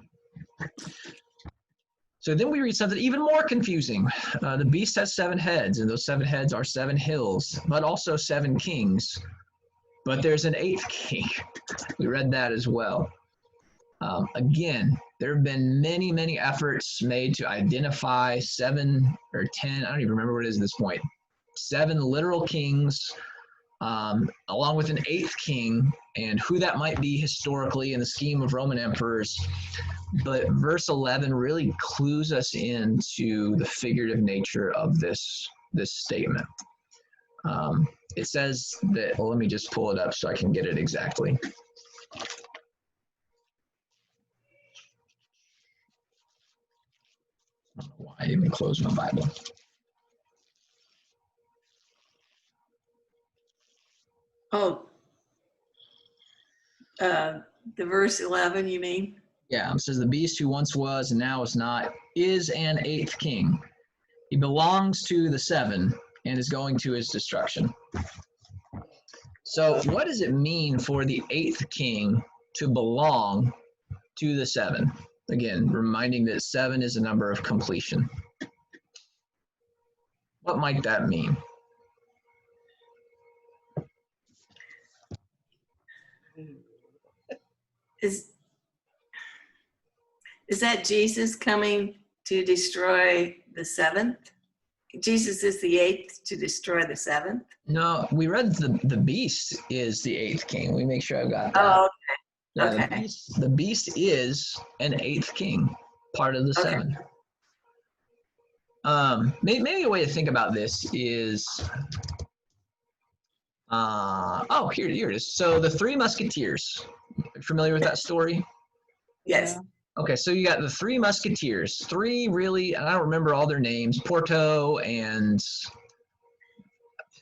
So then we read something even more confusing. The beast has 7 heads, and those 7 heads are 7 hills, but also 7 kings. But there's an 8th king. We read that as well. Again, there have been many, many efforts made to identify 7 or 10, I don't even remember what it is at this point, 7 literal kings, along with an 8th king, and who that might be historically in the scheme of Roman emperors. But verse 11 really clues us into the figurative nature of this statement. It says that, well, let me just pull it up so I can get it exactly. I don't know why I even closed my Bible. Oh, the verse 11, you mean? Yeah, it says the beast who once was and now is not is an 8th king. He belongs to the 7 and is going to his destruction. So what does it mean for the 8th king to belong to the 7? Again, reminding that 7 is a number of completion. What might that mean? Is that Jesus coming to destroy the 7th? Jesus is the 8th to destroy the 7th? No, we read the beast is the 8th king. We make sure I've got that. Oh, Yeah, okay. The beast is an 8th king, part of the 7. Maybe a way to think about this is, here it is. So the 3 Musketeers. Familiar with that story? Yes. Okay, so you got the 3 Musketeers. 3 really, and I don't remember all their names. Porto and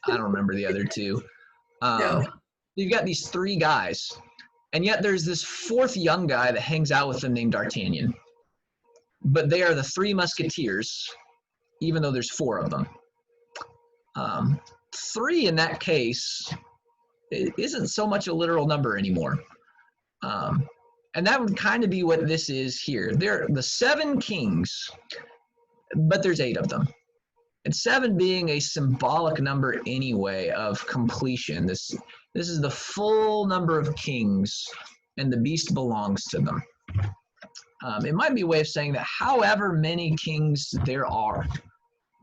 I don't remember the other 2. No. You've got these 3 guys. And yet there's this 4th young guy that hangs out with them named D'Artagnan. But they are the 3 Musketeers, even though there's 4 of them. 3 in that case, it isn't so much a literal number anymore. And that would kind of be what this is here. They're the 7 kings, but there's 8 of them. And 7 being a symbolic number anyway of completion. This is the full number of kings, and the beast belongs to them. It might be a way of saying that however many kings there are,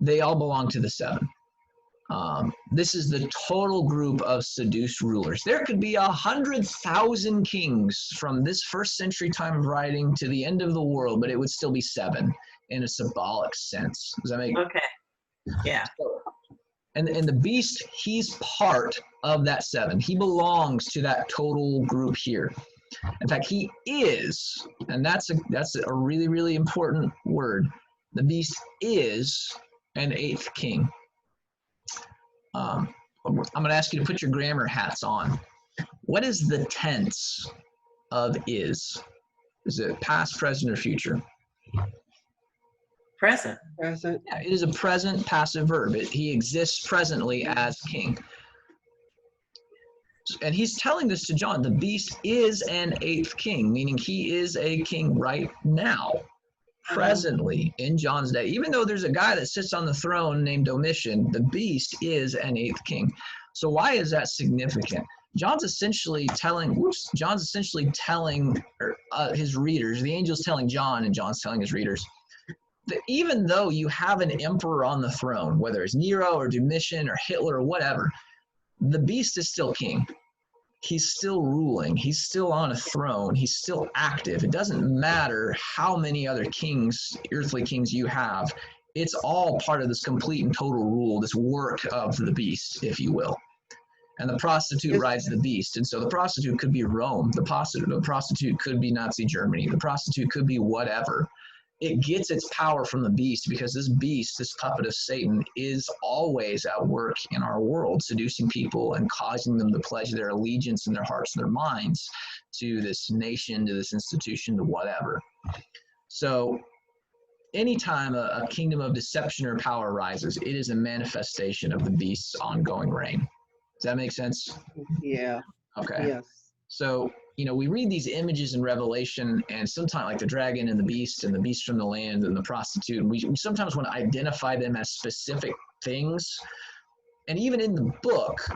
they all belong to the 7. This is the total group of seduced rulers. There could be 100,000 kings from this 1st century time of writing to the end of the world, but it would still be 7 in a symbolic sense. Does that make sense? Okay. Yeah. And the beast, he's part of that 7. He belongs to that total group here. In fact, he is, and that's a really, really important word. The beast is an 8th king. I'm going to ask you to put your grammar hats on. What is the tense of is? Is it past, present, or future? Present. Present. Yeah, it is a present passive verb. He exists presently as king. And he's telling this to John. The beast is an eighth king, meaning he is a king right now, presently in John's day. Even though there's a guy that sits on the throne named Domitian, the beast is an eighth king. So why is that significant? John's essentially telling his readers, the angel's telling John and John's telling his readers, that even though you have an emperor on the throne, whether it's Nero or Domitian or Hitler or whatever, the beast is still king. He's still ruling. He's still on a throne. He's still active. It doesn't matter how many other kings, earthly kings you have. It's all part of this complete and total rule, this work of the beast, if you will. And the prostitute rides the beast. And so the prostitute could be Rome. The prostitute could be Nazi Germany. The prostitute could be whatever. It gets its power from the beast because this beast, this puppet of Satan, is always at work in our world, seducing people and causing them to pledge their allegiance in their hearts and their minds to this nation, to this institution, to whatever. So anytime a kingdom of deception or power rises, it is a manifestation of the beast's ongoing reign. Does that make sense? Yeah. Okay. Yes. So, we read these images in Revelation, and sometimes like the dragon and the beast from the land and the prostitute, and we sometimes want to identify them as specific things. And even in the book,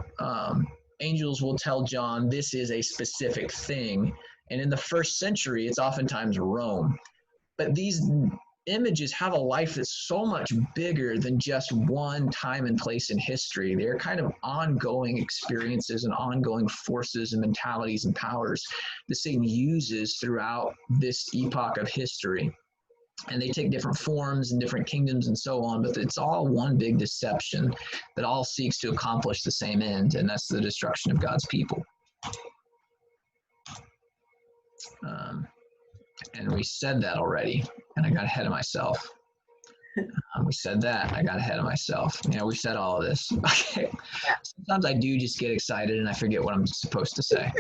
angels will tell John this is a specific thing. And in the first century, it's oftentimes Rome. But these images have a life that's so much bigger than just one time and place in history. They're kind of ongoing experiences and ongoing forces and mentalities and powers that Satan uses throughout this epoch of history. And they take different forms and different kingdoms and so on, but it's all one big deception that all seeks to accomplish the same end, and that's the destruction of God's people. And we said that already, and I got ahead of myself. We said that, I got ahead of myself. We said all of this. Okay. Sometimes I do just get excited and I forget what I'm supposed to say.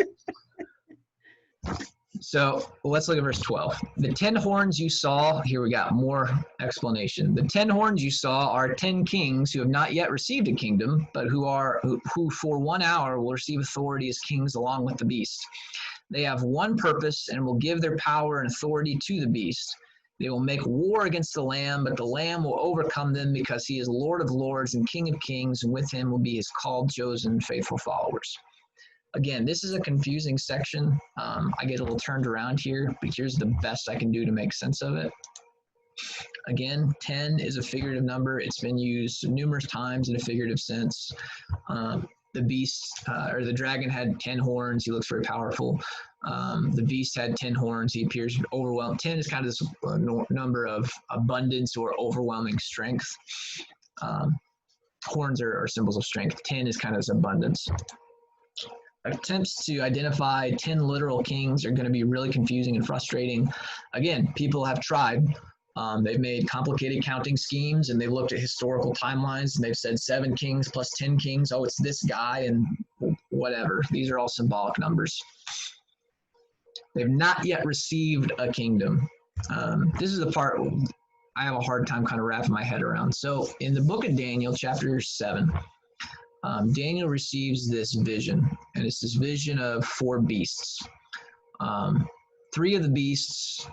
So let's look at verse 12. The 10 horns you saw, here we got more explanation. The 10 horns you saw are 10 kings who have not yet received a kingdom, but who for 1 hour will receive authority as kings along with the beast. They have one purpose and will give their power and authority to the beast. They will make war against the Lamb, but the Lamb will overcome them because he is Lord of lords and King of kings, and with him will be his called, chosen, faithful followers. Again, this is a confusing section. I get a little turned around here, but here's the best I can do to make sense of it. Again, 10 is a figurative number. It's been used numerous times in a figurative sense. The beast or the dragon had 10 horns. He looks very powerful. The beast had 10 horns. He appears overwhelmed. 10 is kind of this number of abundance or overwhelming strength. Horns are symbols of strength. 10 is kind of this abundance. Attempts to identify 10 literal kings are going to be really confusing and frustrating. Again, people have tried. They've made complicated counting schemes, and they've looked at historical timelines, and they've said 7 kings plus 10 kings. Oh, it's this guy and whatever. These are all symbolic numbers. They've not yet received a kingdom. This is the part I have a hard time kind of wrapping my head around. So in the book of Daniel, chapter 7, Daniel receives this vision, and it's this vision of 4 beasts. 3 of the beasts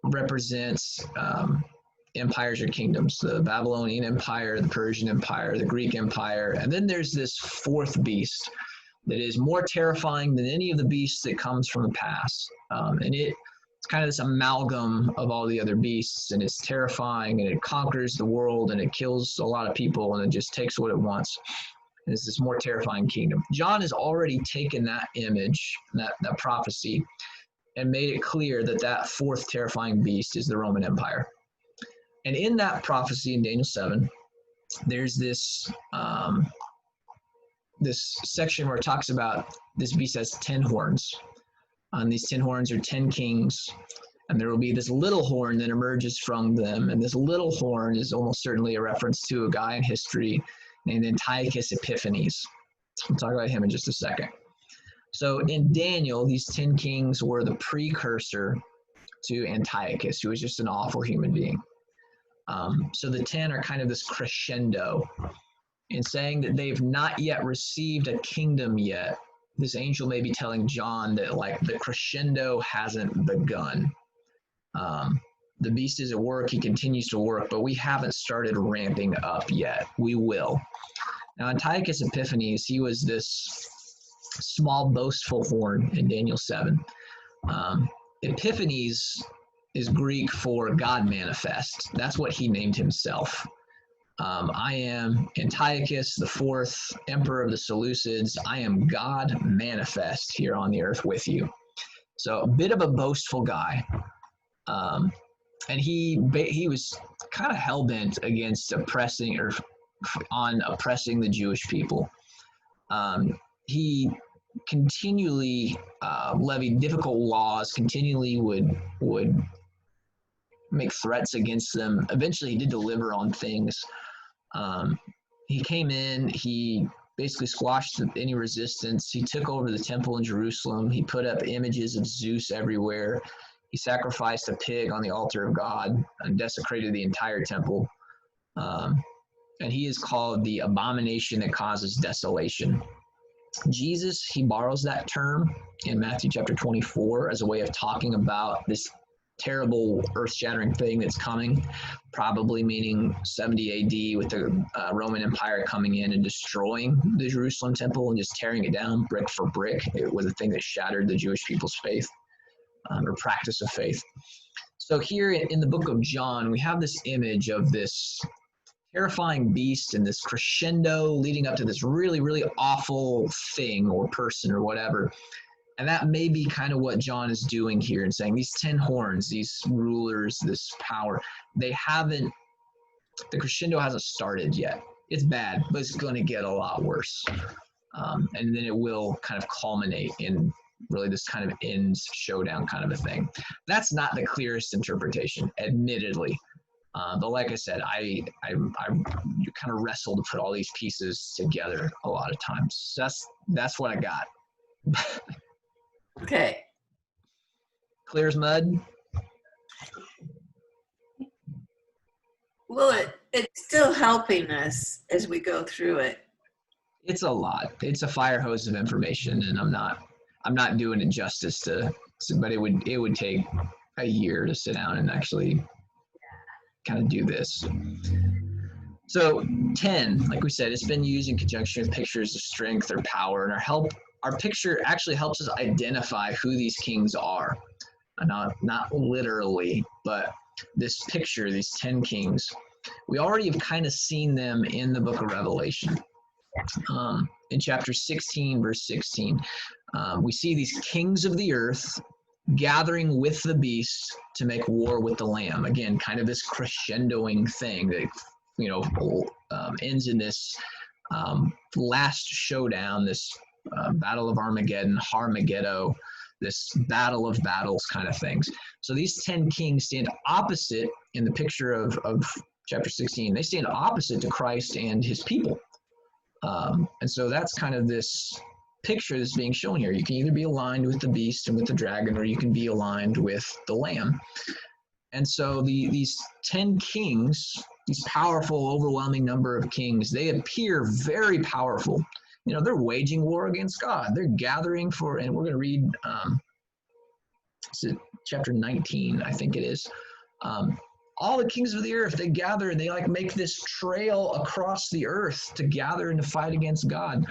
represents empires or kingdoms: the Babylonian Empire, the Persian Empire, the Greek Empire, and then there's this 4th beast that is more terrifying than any of the beasts that comes from the past. And it's kind of this amalgam of all the other beasts, and it's terrifying, and it conquers the world, and it kills a lot of people, and it just takes what it wants. And it's this more terrifying kingdom. John has already taken that image, that prophecy, and made it clear that that 4th terrifying beast is the Roman Empire. And in that prophecy in Daniel 7, there's this this section where it talks about this beast has 10 horns. And these 10 horns are 10 kings, and there will be this little horn that emerges from them. And this little horn is almost certainly a reference to a guy in history named Antiochus Epiphanes. We'll talk about him in just a second. So in Daniel, these 10 kings were the precursor to Antiochus, who was just an awful human being. So the 10 are kind of this crescendo in saying that they've not yet received a kingdom yet. This angel may be telling John that like the crescendo hasn't begun. The beast is at work, he continues to work, but we haven't started ramping up yet. We will. Now, Antiochus Epiphanes, he was this small, boastful horn in Daniel 7. Epiphanes is Greek for God manifest. That's what he named himself. I am Antiochus, the fourth emperor of the Seleucids. I am God manifest here on the earth with you. So a bit of a boastful guy. And he was kind of hell-bent against oppressing the Jewish people. He continually levied difficult laws, continually would make threats against them. Eventually, he did deliver on things. He came in, he basically squashed any resistance. He took over the temple in Jerusalem. He put up images of Zeus everywhere. He sacrificed a pig on the altar of God and desecrated the entire temple. And he is called the abomination that causes desolation. Jesus, he borrows that term in Matthew chapter 24 as a way of talking about this terrible earth-shattering thing that's coming, probably meaning 70 AD with the Roman Empire coming in and destroying the Jerusalem temple and just tearing it down brick for brick. It was a thing that shattered the Jewish people's faith. Or practice of faith. So here in the book of John, we have this image of this terrifying beast and this crescendo leading up to this really, really awful thing or person or whatever. And that may be kind of what John is doing here and saying these 10 horns, these rulers, this power, the crescendo hasn't started yet. It's bad, but it's going to get a lot worse. And then it will kind of culminate in really this kind of end showdown kind of a thing. That's not the clearest interpretation, admittedly. But like I said, I kind of wrestle to put all these pieces together a lot of times. So that's what I got. Okay. Clear as mud? Well, it's still helping us as we go through it. It's a lot. It's a fire hose of information, and I'm not doing it justice but it would take a year to sit down and actually kind of do this. So 10, like we said, it's been used in conjunction with pictures of strength or power, and our picture actually helps us identify who these kings are. Not literally, but this picture, these 10 kings, we already have kind of seen them in the book of Revelation. In chapter 16, verse 16, we see these kings of the earth gathering with the beast to make war with the Lamb. Again, kind of this crescendoing thing that ends in this last showdown, this battle of Armageddon, Harmageddo, this battle of battles kind of things. So these 10 kings stand opposite in the picture of chapter 16. They stand opposite to Christ and his people. And so that's kind of this picture that's being shown here. You can either be aligned with the beast and with the dragon, or you can be aligned with the Lamb. And so these 10 kings, these powerful, overwhelming number of kings, they appear very powerful. They're waging war against God. They're gathering for, and we're going to read chapter 19, I think it is. All the kings of the earth, they gather and they make this trail across the earth to gather and to fight against God.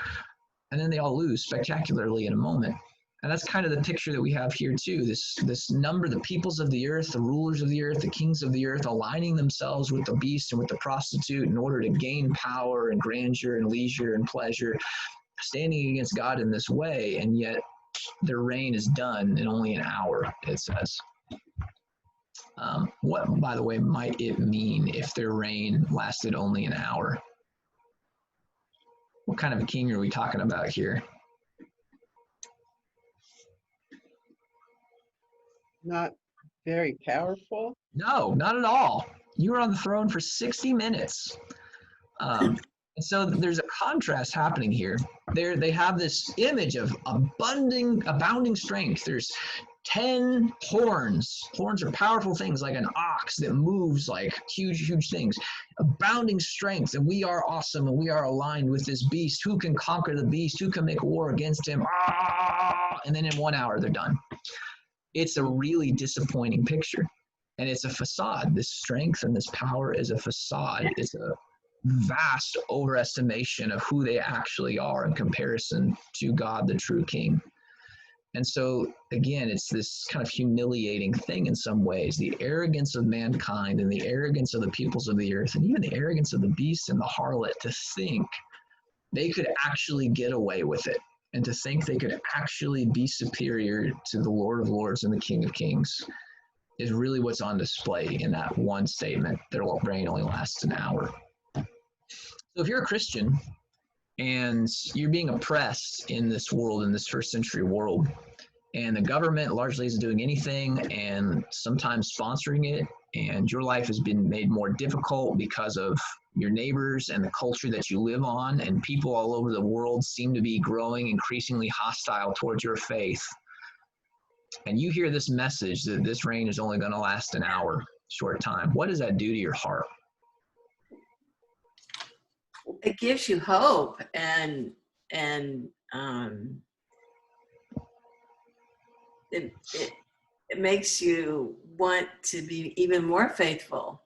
And then they all lose spectacularly in a moment. And that's kind of the picture that we have here too. This number, the peoples of the earth, the rulers of the earth, the kings of the earth, aligning themselves with the beast and with the prostitute in order to gain power and grandeur and leisure and pleasure, standing against God in this way. And yet their reign is done in only an hour, it says. What, by the way, might it mean if their reign lasted only an hour? What kind of a king are we talking about here? Not very powerful. No, not at all. You were on the throne for 60 minutes. And so there's a contrast happening here. They have this image of abounding strength. There's 10 horns. Horns are powerful things like an ox that moves like huge, huge things. Abounding strength, and we are awesome, and we are aligned with this beast. Who can conquer the beast? Who can make war against him? Ah! And then in 1 hour, they're done. It's a really disappointing picture. And it's a facade. This strength and this power is a facade. It's a vast overestimation of who they actually are in comparison to God, the true King. And so, again, it's this kind of humiliating thing in some ways. The arrogance of mankind and the arrogance of the peoples of the earth, and even the arrogance of the beast and the harlot, to think they could actually get away with it, and to think they could actually be superior to the Lord of Lords and the King of Kings, is really what's on display in that one statement. Their reign only lasts an hour. So if you're a Christian and you're being oppressed in this world, in this first century world, and the government largely isn't doing anything and sometimes sponsoring it, and your life has been made more difficult because of your neighbors and the culture that you live on, and people all over the world seem to be growing increasingly hostile towards your faith, and you hear this message that this reign is only going to last an hour, short time, what does that do to your heart? It gives you hope, and it makes you want to be even more faithful.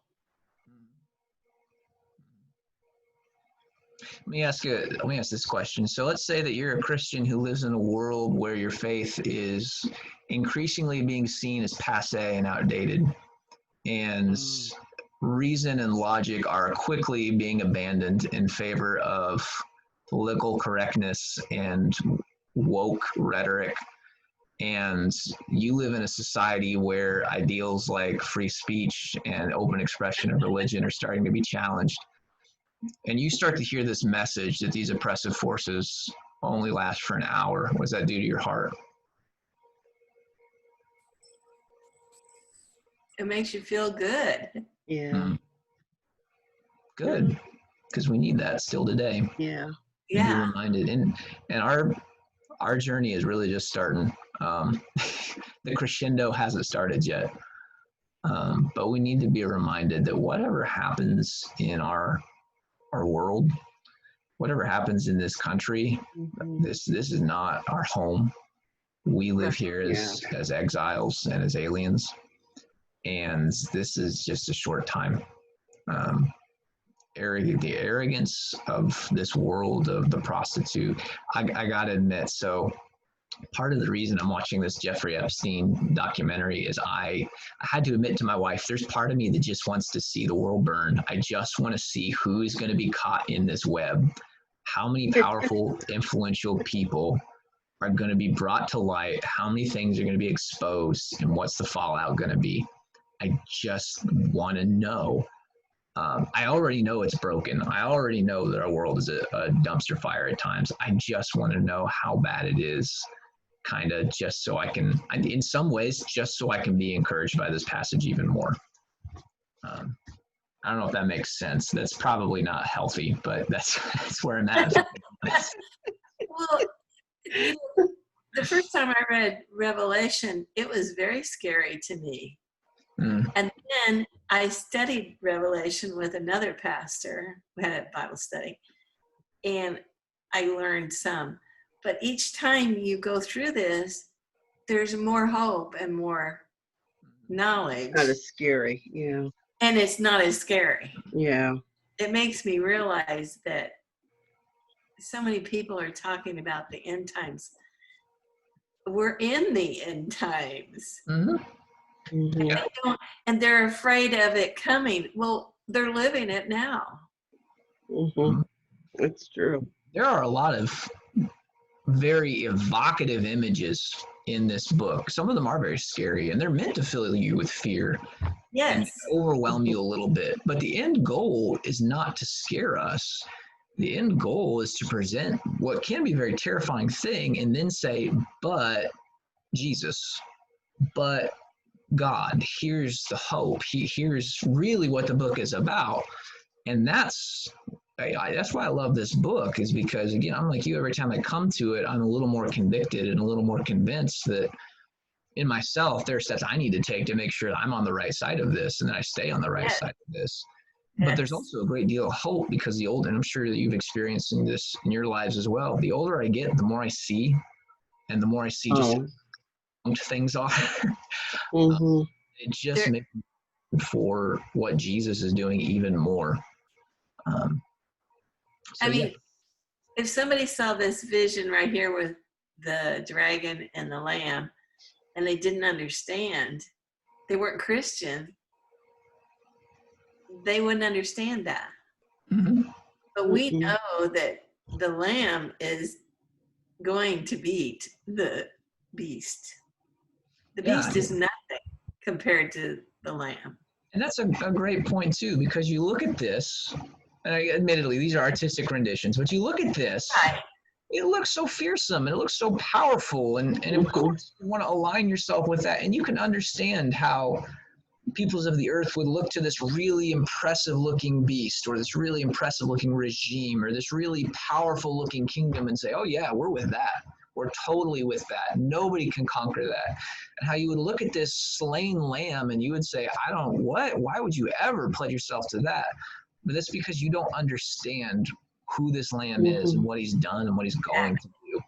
Let me ask this question. So let's say that you're a Christian who lives in a world where your faith is increasingly being seen as passé and outdated, and reason and logic are quickly being abandoned in favor of political correctness and woke rhetoric. And you live in a society where ideals like free speech and open expression of religion are starting to be challenged. And you start to hear this message that these oppressive forces only last for an hour. What does that do to your heart? It makes you feel good. Yeah. Good, because we need that still today. Yeah. Be reminded, and our journey is really just starting. The crescendo hasn't started yet, but we need to be reminded that whatever happens in our world, whatever happens in this country, this is not our home. We live here as exiles and as aliens, and this is just a short time. The arrogance of this world of the prostitute, I gotta admit, so part of the reason I'm watching this Jeffrey Epstein documentary is I had to admit to my wife, there's part of me that just wants to see the world burn. I just want to see who is going to be caught in this web. How many powerful, influential people are going to be brought to light? How many things are going to be exposed? And what's the fallout going to be? I just want to know. I already know it's broken. I already know that our world is a dumpster fire at times. I just want to know how bad it is, kind of just so I can, in some ways, just so I can be encouraged by this passage even more. I don't know if that makes sense. That's probably not healthy, but that's where I'm at. Well, the first time I read Revelation, it was very scary to me. And then I studied Revelation with another pastor. We had a Bible study, and I learned some. But each time you go through this, there's more hope and more knowledge. Not as scary, yeah. And it's not as scary. Yeah. It makes me realize that so many people are talking about the end times. We're in the end times. And they're afraid of it coming. Well, they're living it now. That's true. There are a lot of very evocative images in this book. Some of them are very scary, and they're meant to fill you with fear and overwhelm you a little bit. But the end goal is not to scare us. The end goal is to present what can be a very terrifying thing and then say, but Jesus, but God, here's the hope. Here's really what the book is about. And that's why I love this book, is because, again, I'm like you, every time I come to it, I'm a little more convicted and a little more convinced that in myself, there are steps I need to take to make sure that I'm on the right side of this and that I stay on the right side of this. But there's also a great deal of hope because the older, and I'm sure that you've experienced this in your lives as well, the older I get, the more I see, and the more I see just how things are. It just makes me for what Jesus is doing even more. I mean, if somebody saw this vision right here with the dragon and the lamb, and they didn't understand, they weren't Christian, they wouldn't understand that. But we know that the lamb is going to beat the beast. The beast is nothing compared to the lamb. And that's a great point too, because you look at this, and admittedly, these are artistic renditions, but you look at this, it looks so fearsome and it looks so powerful. And of course, you want to align yourself with that. And you can understand how peoples of the earth would look to this really impressive looking beast or this really impressive looking regime or this really powerful looking kingdom and say, oh yeah, we're with that. We're totally with that. Nobody can conquer that. And how you would look at this slain lamb and you would say, why would you ever pledge yourself to that? But that's because you don't understand who this lamb is and what he's done and what he's going to do.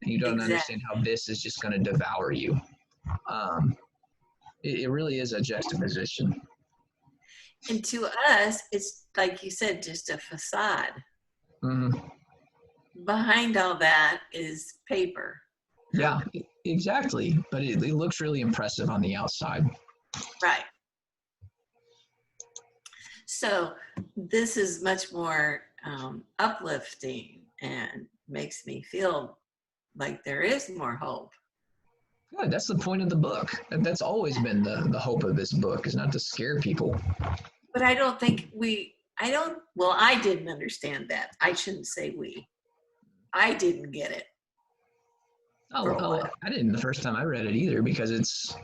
And you don't understand how this is just going to devour you. It really is a juxtaposition. And to us, it's like you said, just a facade. Behind all that is paper. Yeah, exactly. But it looks really impressive on the outside. Right. So this is much more uplifting and makes me feel like there is more hope. Good. That's the point of the book. And that's always been the hope of this book, is not to scare people. But I don't think I didn't understand that. I shouldn't say we. I didn't get it. Oh, I didn't the first time I read it either, because it's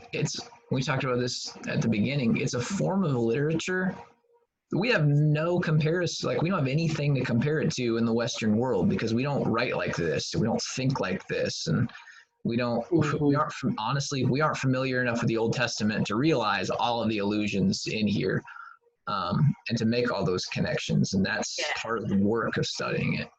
we talked about this at the beginning. It's a form of literature. We have no comparison, like we don't have anything to compare it to in the Western world because we don't write like this. We don't think like this. And we aren't familiar enough with the Old Testament to realize all of the allusions in here and to make all those connections. And that's part of the work of studying it.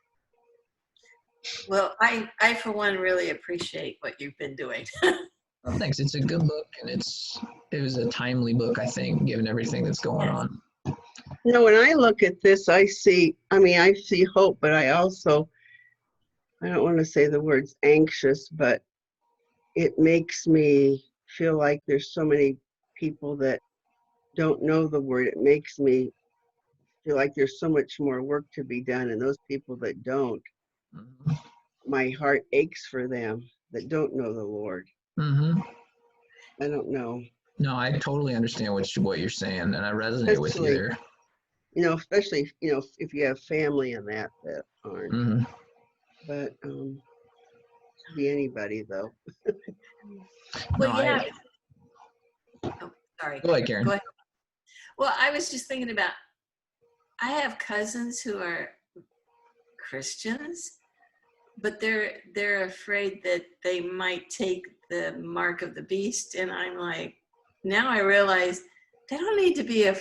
Well, I for one really appreciate what you've been doing. Well, thanks. It's a good book, and it was a timely book, I think, given everything that's going on. You know, when I look at this, I see hope, but I don't want to say the words anxious, but it makes me feel like there's so many people that don't know the word. It makes me feel like there's so much more work to be done, and those people that don't, my heart aches for them that don't know the Lord. I don't know. No, I totally understand what you're saying, and I resonate with you there. You know, especially, you know, if you have family and that aren't. But could be anybody though. Well, yeah. Oh, sorry. Go ahead, Karen. Go ahead. Well, I was just thinking about, I have cousins who are Christians, but they're afraid that they might take the mark of the beast. And I'm like, now I realize they don't need to be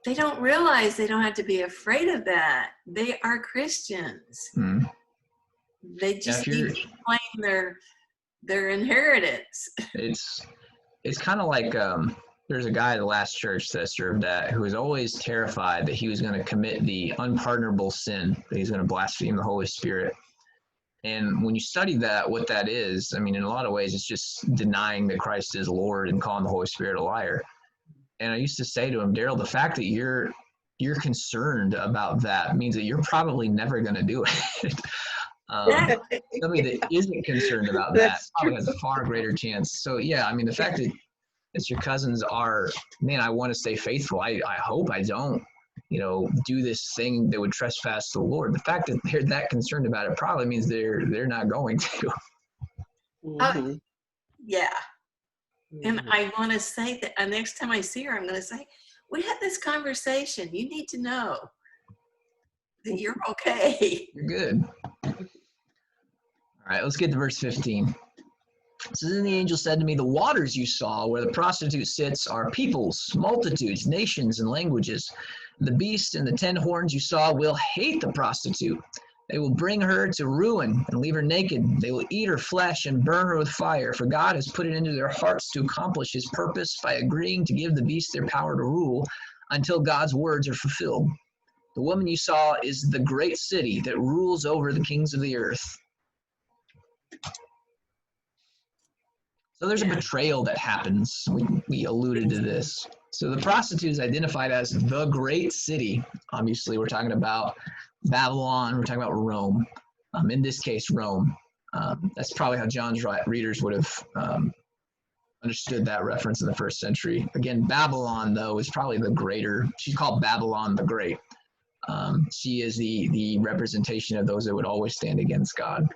they don't realize they don't have to be afraid of that. They are Christians. They just need to claim their inheritance. It's kind of like there's a guy at the last church that I served at who was always terrified that he was going to commit the unpardonable sin, that he's going to blaspheme the Holy Spirit. And when you study that, what that is, I mean, in a lot of ways, it's just denying that Christ is Lord and calling the Holy Spirit a liar. And I used to say to him, Daryl, the fact that you're concerned about that means that you're probably never going to do it. Somebody that isn't concerned about that probably has a far greater chance. So yeah, I mean, the fact that your cousins are, man, I want to stay faithful. I hope I don't, do this thing that would trespass the Lord. The fact that they're that concerned about it probably means they're not going to. Yeah. And I want to say that next time I see her, I'm going to say, we had this conversation. You need to know that you're okay. You're good. All right, let's get to verse 15. So then the angel said to me, the waters you saw where the prostitute sits are peoples, multitudes, nations, and languages. The beast and the 10 horns you saw will hate the prostitute. They will bring her to ruin and leave her naked. They will eat her flesh and burn her with fire, for God has put it into their hearts to accomplish his purpose by agreeing to give the beast their power to rule until God's words are fulfilled. The woman you saw is the great city that rules over the kings of the earth. So there's a betrayal that happens. We alluded to this. So the prostitute is identified as the great city. Obviously, we're talking about Babylon. We're talking about Rome. In this case, Rome. That's probably how John's readers would have understood that reference in the first century. Again, Babylon, though, is probably the greater. She's called Babylon the Great. She is the representation of those that would always stand against God.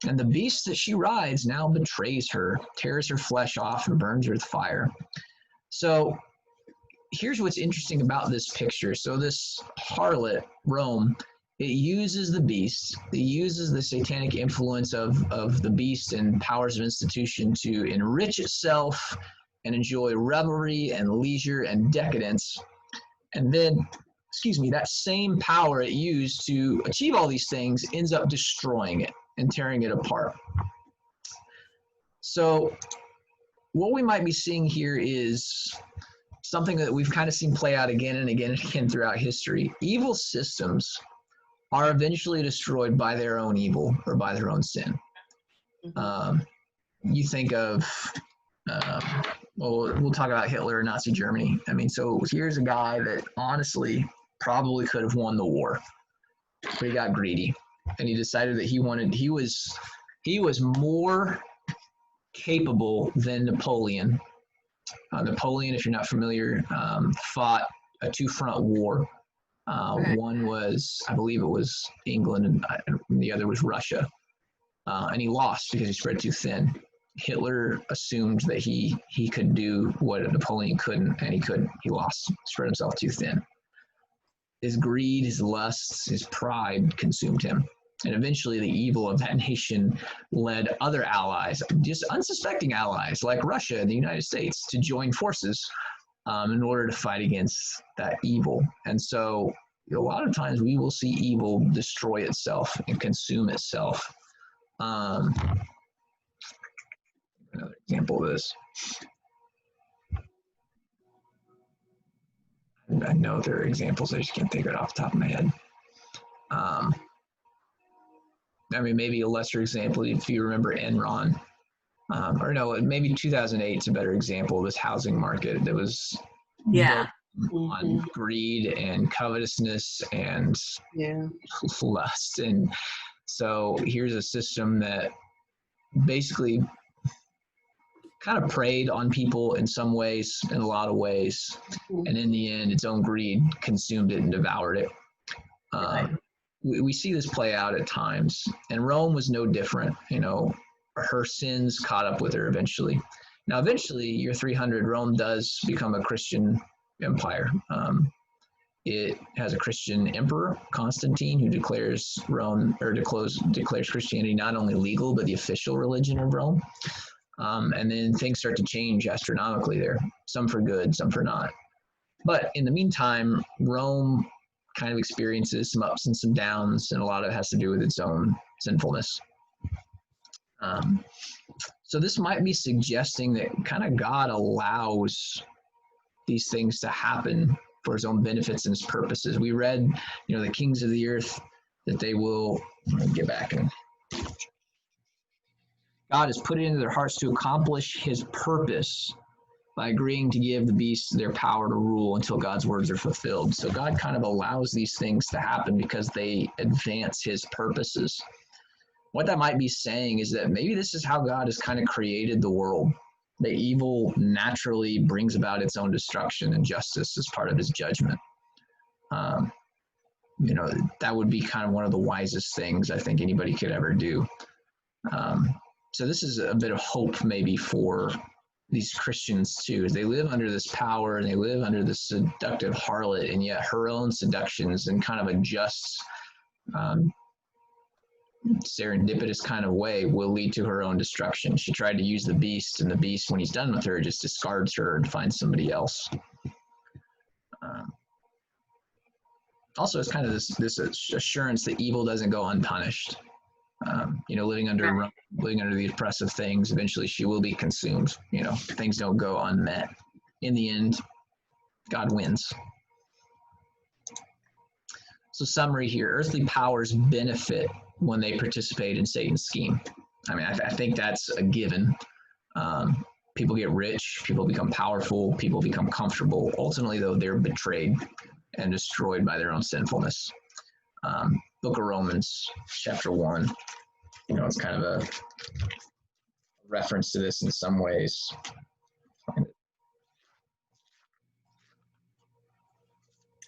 And the beast that she rides now betrays her, tears her flesh off, and burns her with fire. So here's what's interesting about this picture. So this harlot, Rome, it uses the beast. It uses the satanic influence of the beast and powers of institution to enrich itself and enjoy revelry and leisure and decadence. And then, that same power it used to achieve all these things ends up destroying it and tearing it apart. So what we might be seeing here is something that we've kind of seen play out again and again and again throughout history. Evil systems are eventually destroyed by their own evil or by their own sin. You think of, we'll talk about Hitler and Nazi Germany. I mean, so here's a guy that honestly probably could have won the war, but he got greedy. And he decided that he was more capable than Napoleon. Napoleon, if you're not familiar, fought a two-front war. One was, I believe it was England, and the other was Russia. And he lost because he spread too thin. Hitler assumed that he could do what Napoleon couldn't, and he couldn't. He lost, spread himself too thin. His greed, his lusts, his pride consumed him. And eventually the evil of that nation led other allies, just unsuspecting allies like Russia and the United States, to join forces in order to fight against that evil. And so a lot of times we will see evil destroy itself and consume itself. Another example of this. I know there are examples, I just can't think of it off the top of my head. I mean, maybe a lesser example, if you remember Enron, or no, maybe 2008 is a better example of this housing market that was built on greed and covetousness and lust. And so here's a system that basically kind of preyed on people in some ways, in a lot of ways, and in the end, its own greed consumed it and devoured it. We see this play out at times, and Rome was no different. You know, her sins caught up with her eventually. Now, eventually, year 300, Rome does become a Christian empire. It has a Christian emperor, Constantine, who declares Rome, or declares Christianity not only legal but the official religion of Rome. And then things start to change astronomically there, some for good, some for not. But in the meantime, Rome kind of experiences some ups and some downs, and a lot of it has to do with its own sinfulness. So this might be suggesting that kind of God allows these things to happen for his own benefits and his purposes. We read, the kings of the earth, that they will, let me get back and God has put it into their hearts to accomplish his purpose by agreeing to give the beasts their power to rule until God's words are fulfilled. So God kind of allows these things to happen because they advance his purposes. What that might be saying is that maybe this is how God has kind of created the world. The evil naturally brings about its own destruction, and justice as part of his judgment. That would be kind of one of the wisest things I think anybody could ever do. So this is a bit of hope maybe for these Christians too, as they live under this power and they live under this seductive harlot, and yet her own seductions and kind of a just serendipitous kind of way will lead to her own destruction. She tried to use the beast, and the beast, when he's done with her, just discards her and finds somebody else. Also, it's kind of this assurance that evil doesn't go unpunished. Living under the oppressive things, eventually she will be consumed. Things don't go unmet. In the end, God wins. So summary here, earthly powers benefit when they participate in Satan's scheme. I mean, I think that's a given. People get rich, people become powerful, people become comfortable. Ultimately, though, they're betrayed and destroyed by their own sinfulness. Book of Romans, chapter 1, it's kind of a reference to this in some ways.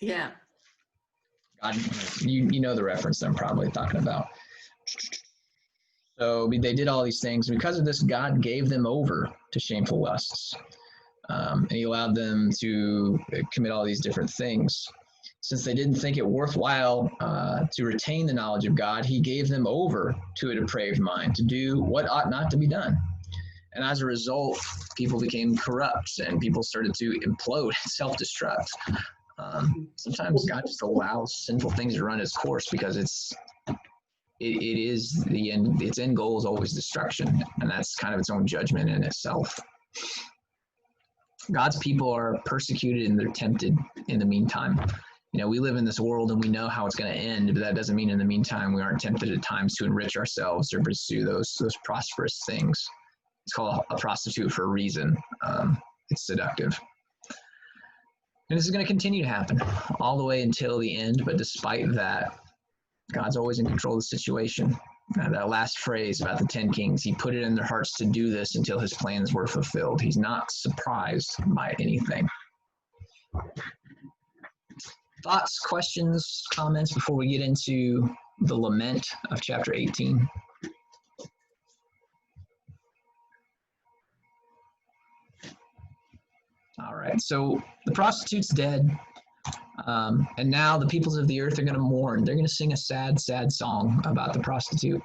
Yeah. God, you know the reference that I'm probably talking about. So they did all these things. Because of this, God gave them over to shameful lusts. And he allowed them to commit all these different things. Since they didn't think it worthwhile to retain the knowledge of God, he gave them over to a depraved mind to do what ought not to be done. And as a result, people became corrupt and people started to implode, self-destruct. Sometimes God just allows sinful things to run its course because it is the end. Its end goal is always destruction, and that's kind of its own judgment in itself. God's people are persecuted and they're tempted in the meantime. We live in this world and we know how it's going to end, but that doesn't mean in the meantime we aren't tempted at times to enrich ourselves or pursue those prosperous things. It's called a prostitute for a reason. It's seductive. And this is going to continue to happen all the way until the end, but despite that, God's always in control of the situation. That last phrase about the 10 kings, he put it in their hearts to do this until his plans were fulfilled. He's not surprised by anything. Thoughts, questions, comments before we get into the lament of chapter 18? All right, so the prostitute's dead. And now the peoples of the earth are going to mourn. They're going to sing a sad, sad song about the prostitute.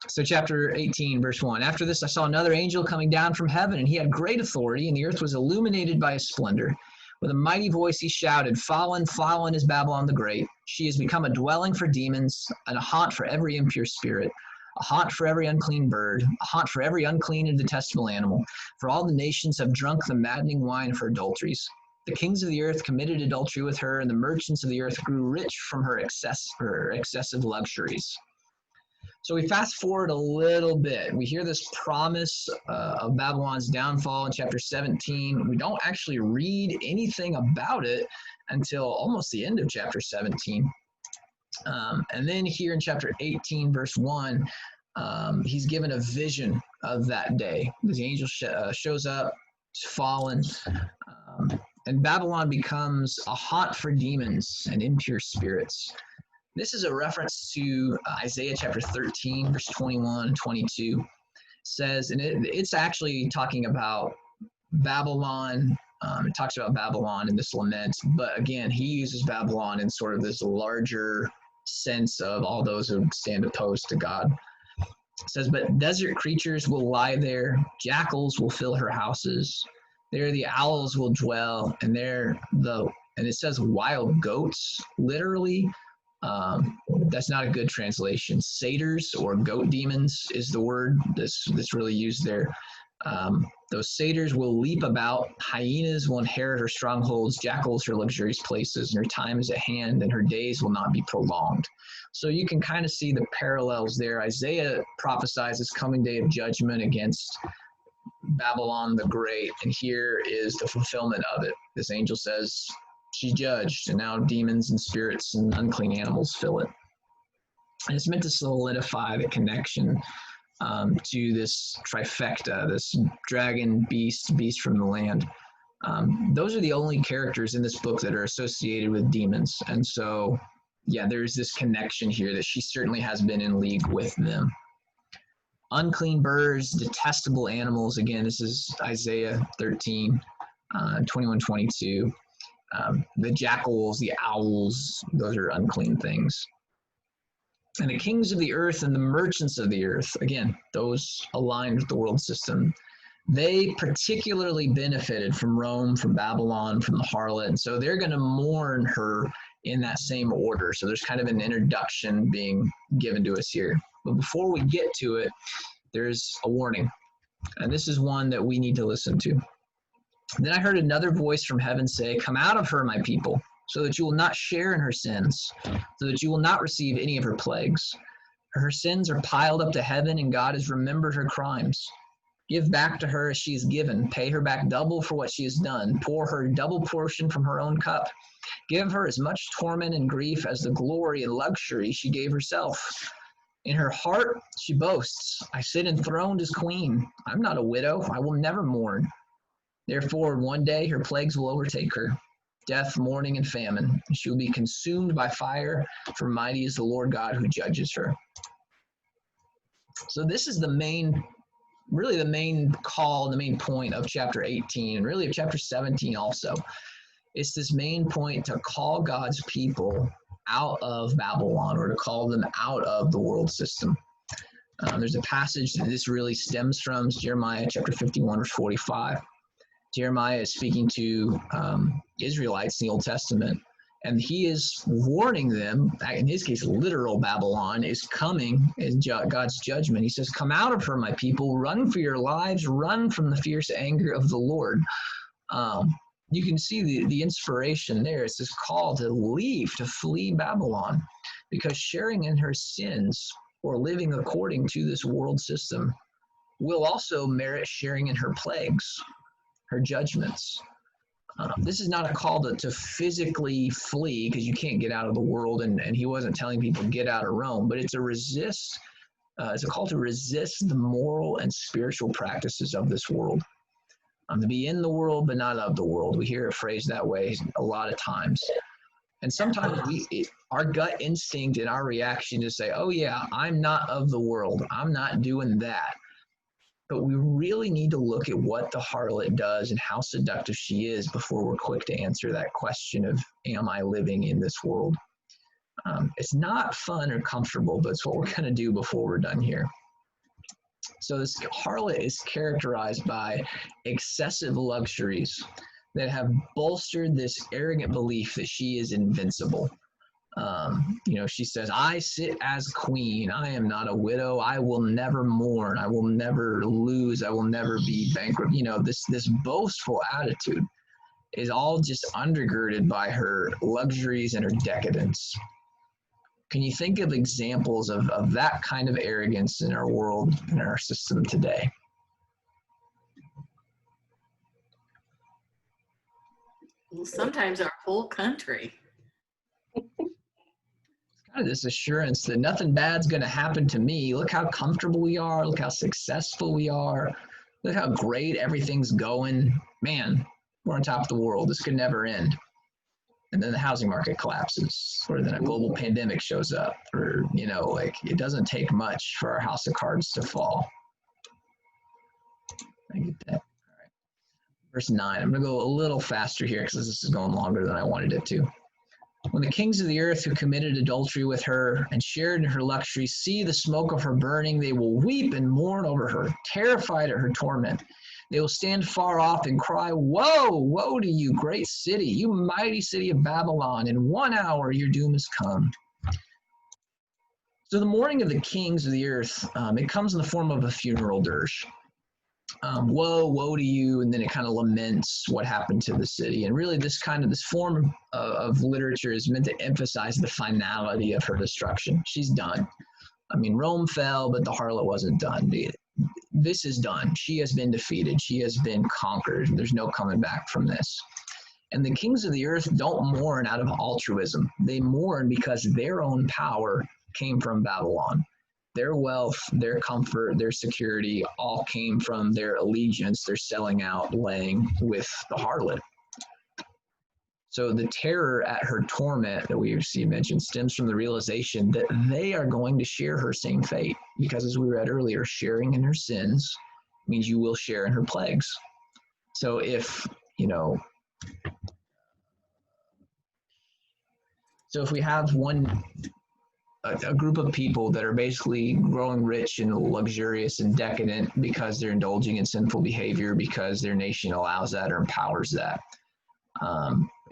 So chapter 18, verse 1. After this, I saw another angel coming down from heaven, and he had great authority, and the earth was illuminated by his splendor. With a mighty voice he shouted, "Fallen, fallen is Babylon the Great. She has become a dwelling for demons, and a haunt for every impure spirit, a haunt for every unclean bird, a haunt for every unclean and detestable animal. For all the nations have drunk the maddening wine of her adulteries. The kings of the earth committed adultery with her, and the merchants of the earth grew rich from her excessive luxuries." So we fast forward a little bit. We hear this promise of Babylon's downfall in chapter 17. We don't actually read anything about it until almost the end of chapter 17. And then here in chapter 18, verse 1, he's given a vision of that day. The angel shows up, it's fallen, and Babylon becomes a haunt for demons and impure spirits. This is a reference to Isaiah chapter 13, verse 21 and 22. It says, and it's actually talking about Babylon. It talks about Babylon in this lament, but again, he uses Babylon in sort of this larger sense of all those who stand opposed to God. It says, "But desert creatures will lie there, jackals will fill her houses. There the owls will dwell, and and it says wild goats, literally. That's not a good translation. Satyrs or goat demons is the word that's really used there. Those satyrs will leap about, hyenas will inherit her strongholds, jackals her luxurious places, and her time is at hand, and her days will not be prolonged." So you can kind of see the parallels there. Isaiah prophesies this coming day of judgment against Babylon the Great, and here is the fulfillment of it. This angel says, she's judged, and now demons and spirits and unclean animals fill it. And it's meant to solidify the connection to this trifecta, this dragon, beast from the land. Those are the only characters in this book that are associated with demons. And so, yeah, there's this connection here that she certainly has been in league with them. Unclean birds, detestable animals. Again, this is Isaiah 13, 21, 22. The jackals, the owls, those are unclean things. And the kings of the earth and the merchants of the earth, again, those aligned with the world system, they particularly benefited from Rome, from Babylon, from the harlot. And so they're going to mourn her in that same order. So there's kind of an introduction being given to us here. But before we get to it, there's a warning. And this is one that we need to listen to. Then I heard another voice from heaven say, "Come out of her, my people, so that you will not share in her sins, so that you will not receive any of her plagues. Her sins are piled up to heaven, and God has remembered her crimes. Give back to her as she is given. Pay her back double for what she has done. Pour her double portion from her own cup. Give her as much torment and grief as the glory and luxury she gave herself. In her heart she boasts, 'I sit enthroned as queen. I'm not a widow. I will never mourn.' Therefore, one day her plagues will overtake her, death, mourning, and famine. She will be consumed by fire, for mighty is the Lord God who judges her." So this is the main call, the main point of chapter 18, and really of chapter 17 also. It's this main point to call God's people out of Babylon, or to call them out of the world system. There's a passage that this really stems from, Jeremiah chapter 51, verse 45. Jeremiah is speaking to Israelites in the Old Testament, and he is warning them, in his case, literal Babylon is coming in God's judgment. He says, "Come out of her, my people, run for your lives, run from the fierce anger of the Lord." You can see the inspiration there. It's this call to leave, to flee Babylon, because sharing in her sins or living according to this world system will also merit sharing in her plagues, her judgments. This is not a call to physically flee, because you can't get out of the world, and he wasn't telling people get out of Rome, but it's a call to resist the moral and spiritual practices of this world. To be in the world, but not of the world. We hear it phrased that way a lot of times. And sometimes our gut instinct and our reaction to say, "Oh yeah, I'm not of the world. I'm not doing that." But we really need to look at what the harlot does and how seductive she is before we're quick to answer that question of, am I living in this world? It's not fun or comfortable, but it's what we're going to do before we're done here. So this harlot is characterized by excessive luxuries that have bolstered this arrogant belief that she is invincible. She says, "I sit as queen. I am not a widow. I will never mourn. I will never lose. I will never be bankrupt." This boastful attitude is all just undergirded by her luxuries and her decadence. Can you think of examples of that kind of arrogance in our world, in our system today? Well, sometimes our whole country. Kind of this assurance that nothing bad's going to happen to me. Look how comfortable we are. Look how successful we are. Look how great everything's going. Man, we're on top of the world. This could never end. And then the housing market collapses, or then a global pandemic shows up, or, it doesn't take much for our house of cards to fall. I get that. All right. Verse 9. I'm going to go a little faster here because this is going longer than I wanted it to. "When the kings of the earth who committed adultery with her and shared in her luxury see the smoke of her burning, they will weep and mourn over her, terrified at her torment. They will stand far off and cry, 'Woe, woe to you, great city, you mighty city of Babylon. In 1 hour your doom has come.'" So the mourning of the kings of the earth, it comes in the form of a funeral dirge. Woe, woe to you, and then it kind of laments what happened to the city. And really this form of literature is meant to emphasize the finality of her destruction. She's done. Rome fell, but the harlot wasn't done. This is done. She has been defeated. She has been conquered. There's no coming back from this. And the kings of the earth don't mourn out of altruism. They mourn because their own power came from Babylon. Their wealth, their comfort, their security all came from their allegiance, their selling out, laying with the harlot. So the terror at her torment that we see mentioned stems from the realization that they are going to share her same fate. Because as we read earlier, sharing in her sins means you will share in her plagues. So if we have one a group of people that are basically growing rich and luxurious and decadent because they're indulging in sinful behavior because their nation allows that or empowers that.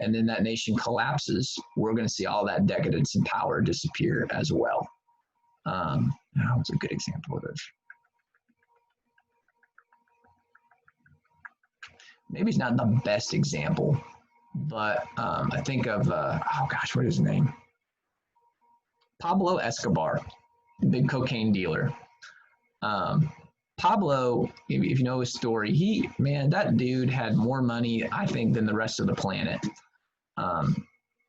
And then that nation collapses. We're going to see all that decadence and power disappear as well. That was a good example of this. Maybe it's not the best example, but I think of, oh gosh, what is his name? Pablo Escobar, big cocaine dealer. Pablo, if you know his story, that dude had more money, I think, than the rest of the planet.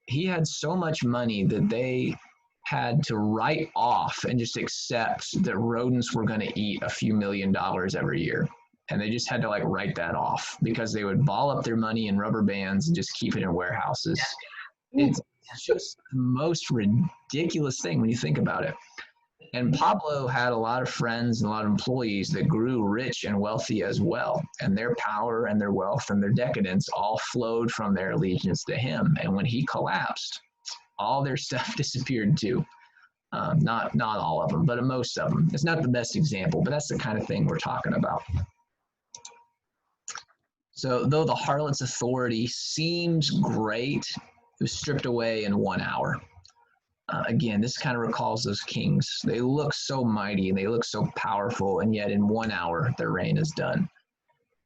He had so much money that they had to write off and just accept that rodents were going to eat a few $1 million every year. And they just had to write that off because they would ball up their money in rubber bands and just keep it in warehouses. It's just the most ridiculous thing when you think about it. And Pablo had a lot of friends and a lot of employees that grew rich and wealthy as well. And their power and their wealth and their decadence all flowed from their allegiance to him. And when he collapsed, all their stuff disappeared too. Not all of them, but most of them. It's not the best example, but that's the kind of thing we're talking about. So though the harlot's authority seems great, it was stripped away in 1 hour. Again, this kind of recalls those kings. They look so mighty and they look so powerful, and yet in 1 hour their reign is done.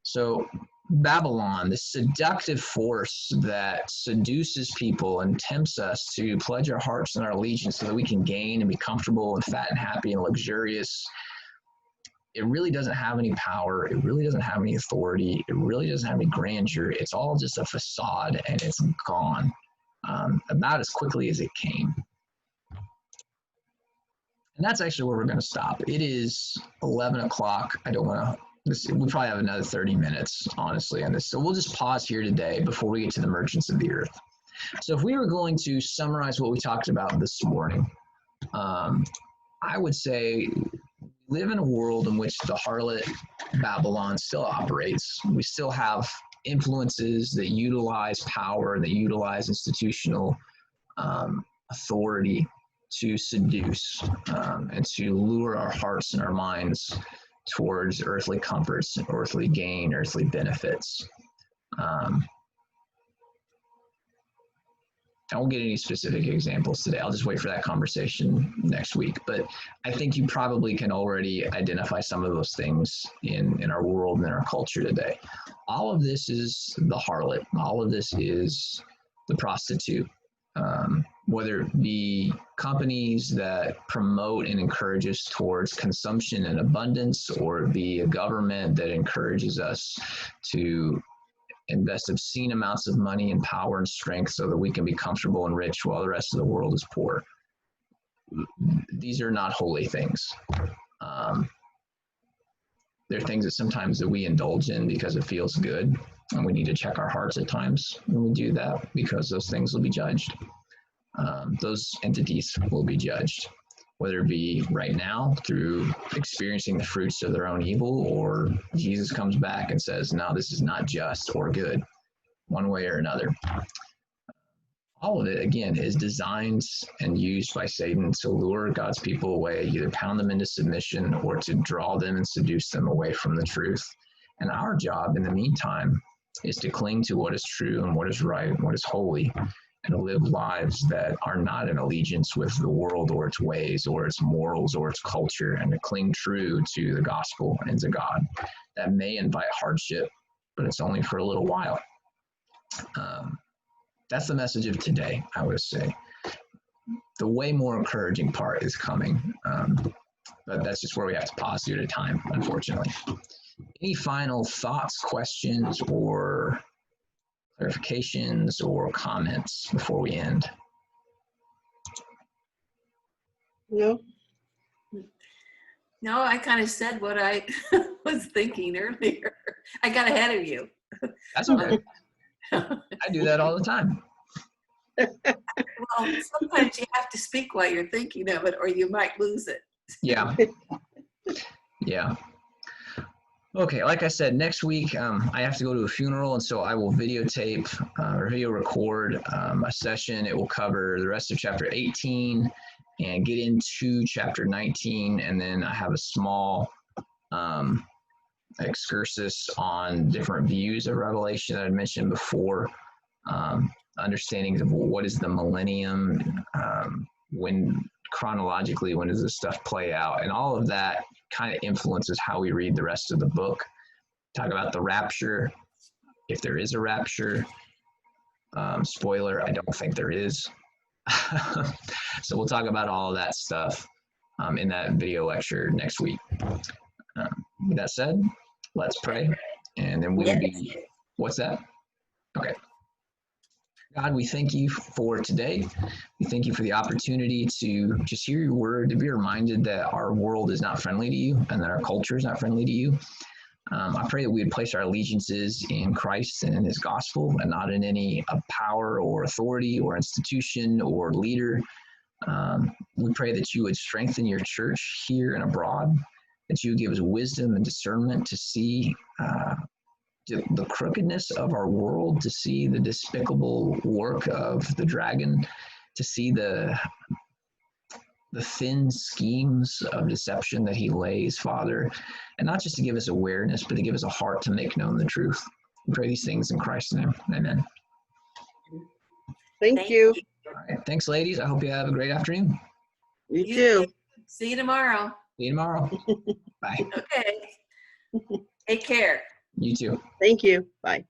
So Babylon, this seductive force that seduces people and tempts us to pledge our hearts and our allegiance so that we can gain and be comfortable and fat and happy and luxurious. It really doesn't have any power. It really doesn't have any authority. It really doesn't have any grandeur. It's all just a facade, and it's gone about as quickly as it came. And that's actually where we're going to stop. It is 11 o'clock. I don't want to, we probably have another 30 minutes, honestly, on this. So we'll just pause here today before we get to the merchants of the earth. So if we were going to summarize what we talked about this morning, I would say we live in a world in which the harlot Babylon still operates. We still have influences that utilize power, that utilize institutional authority to seduce and to lure our hearts and our minds towards earthly comforts, earthly gain, earthly benefits. I won't get any specific examples today. I'll just wait for that conversation next week. But I think you probably can already identify some of those things in our world and in our culture today. All of this is the harlot. All of this is the prostitute. Whether it be companies that promote and encourage us towards consumption and abundance, or it be a government that encourages us to invest obscene amounts of money and power and strength so that we can be comfortable and rich while the rest of the world is poor. These are not holy things. They're things that sometimes that we indulge in because it feels good, and we need to check our hearts at times when we do that, because those things will be judged. Those entities will be judged, whether it be right now through experiencing the fruits of their own evil, or Jesus comes back and says, no, this is not just or good, one way or another. All of it, again, is designed and used by Satan to lure God's people away, either pound them into submission or to draw them and seduce them away from the truth. And our job in the meantime is to cling to what is true and what is right and what is holy, and to live lives that are not in allegiance with the world or its ways or its morals or its culture, and to cling true to the gospel and to God. That may invite hardship, but it's only for a little while. That's the message of today, I would say. The way more encouraging part is coming, but that's just where we have to pause due to time, unfortunately. Any final thoughts, questions, or clarifications or comments before we end? No. No, I kind of said what I was thinking earlier. I got ahead of you. That's okay. I do that all the time. Well, sometimes you have to speak while you're thinking of it, or you might lose it. Yeah. Yeah. Okay, like I said, next week I have to go to a funeral, and so I will videotape or video record a session. It will cover the rest of chapter 18 and get into chapter 19, and then I have a small excursus on different views of Revelation that I mentioned before, understandings of what is the millennium, when chronologically, when does this stuff play out, and all of that kind of influences how we read the rest of the book. Talk about the rapture, if there is a rapture. Spoiler, I don't think there is. So we'll talk about all of that stuff in that video lecture next week. With that said, let's pray, and then we will be, what's that? Okay. God, we thank you for today. We thank you for the opportunity to just hear your word, to be reminded that our world is not friendly to you and that our culture is not friendly to you. I pray that we would place our allegiances in Christ and in his gospel and not in any power or authority or institution or leader. We pray that you would strengthen your church here and abroad, that you would give us wisdom and discernment to see the crookedness of our world, to see the despicable work of the dragon, to see the thin schemes of deception that he lays, Father, and not just to give us awareness, but to give us a heart to make known the truth. We pray these things in Christ's name. Amen. Thank you. All right. Thanks, ladies. I hope you have a great afternoon. You too. See you tomorrow. See you tomorrow. Bye. Okay. Take care. You too. Thank you. Bye.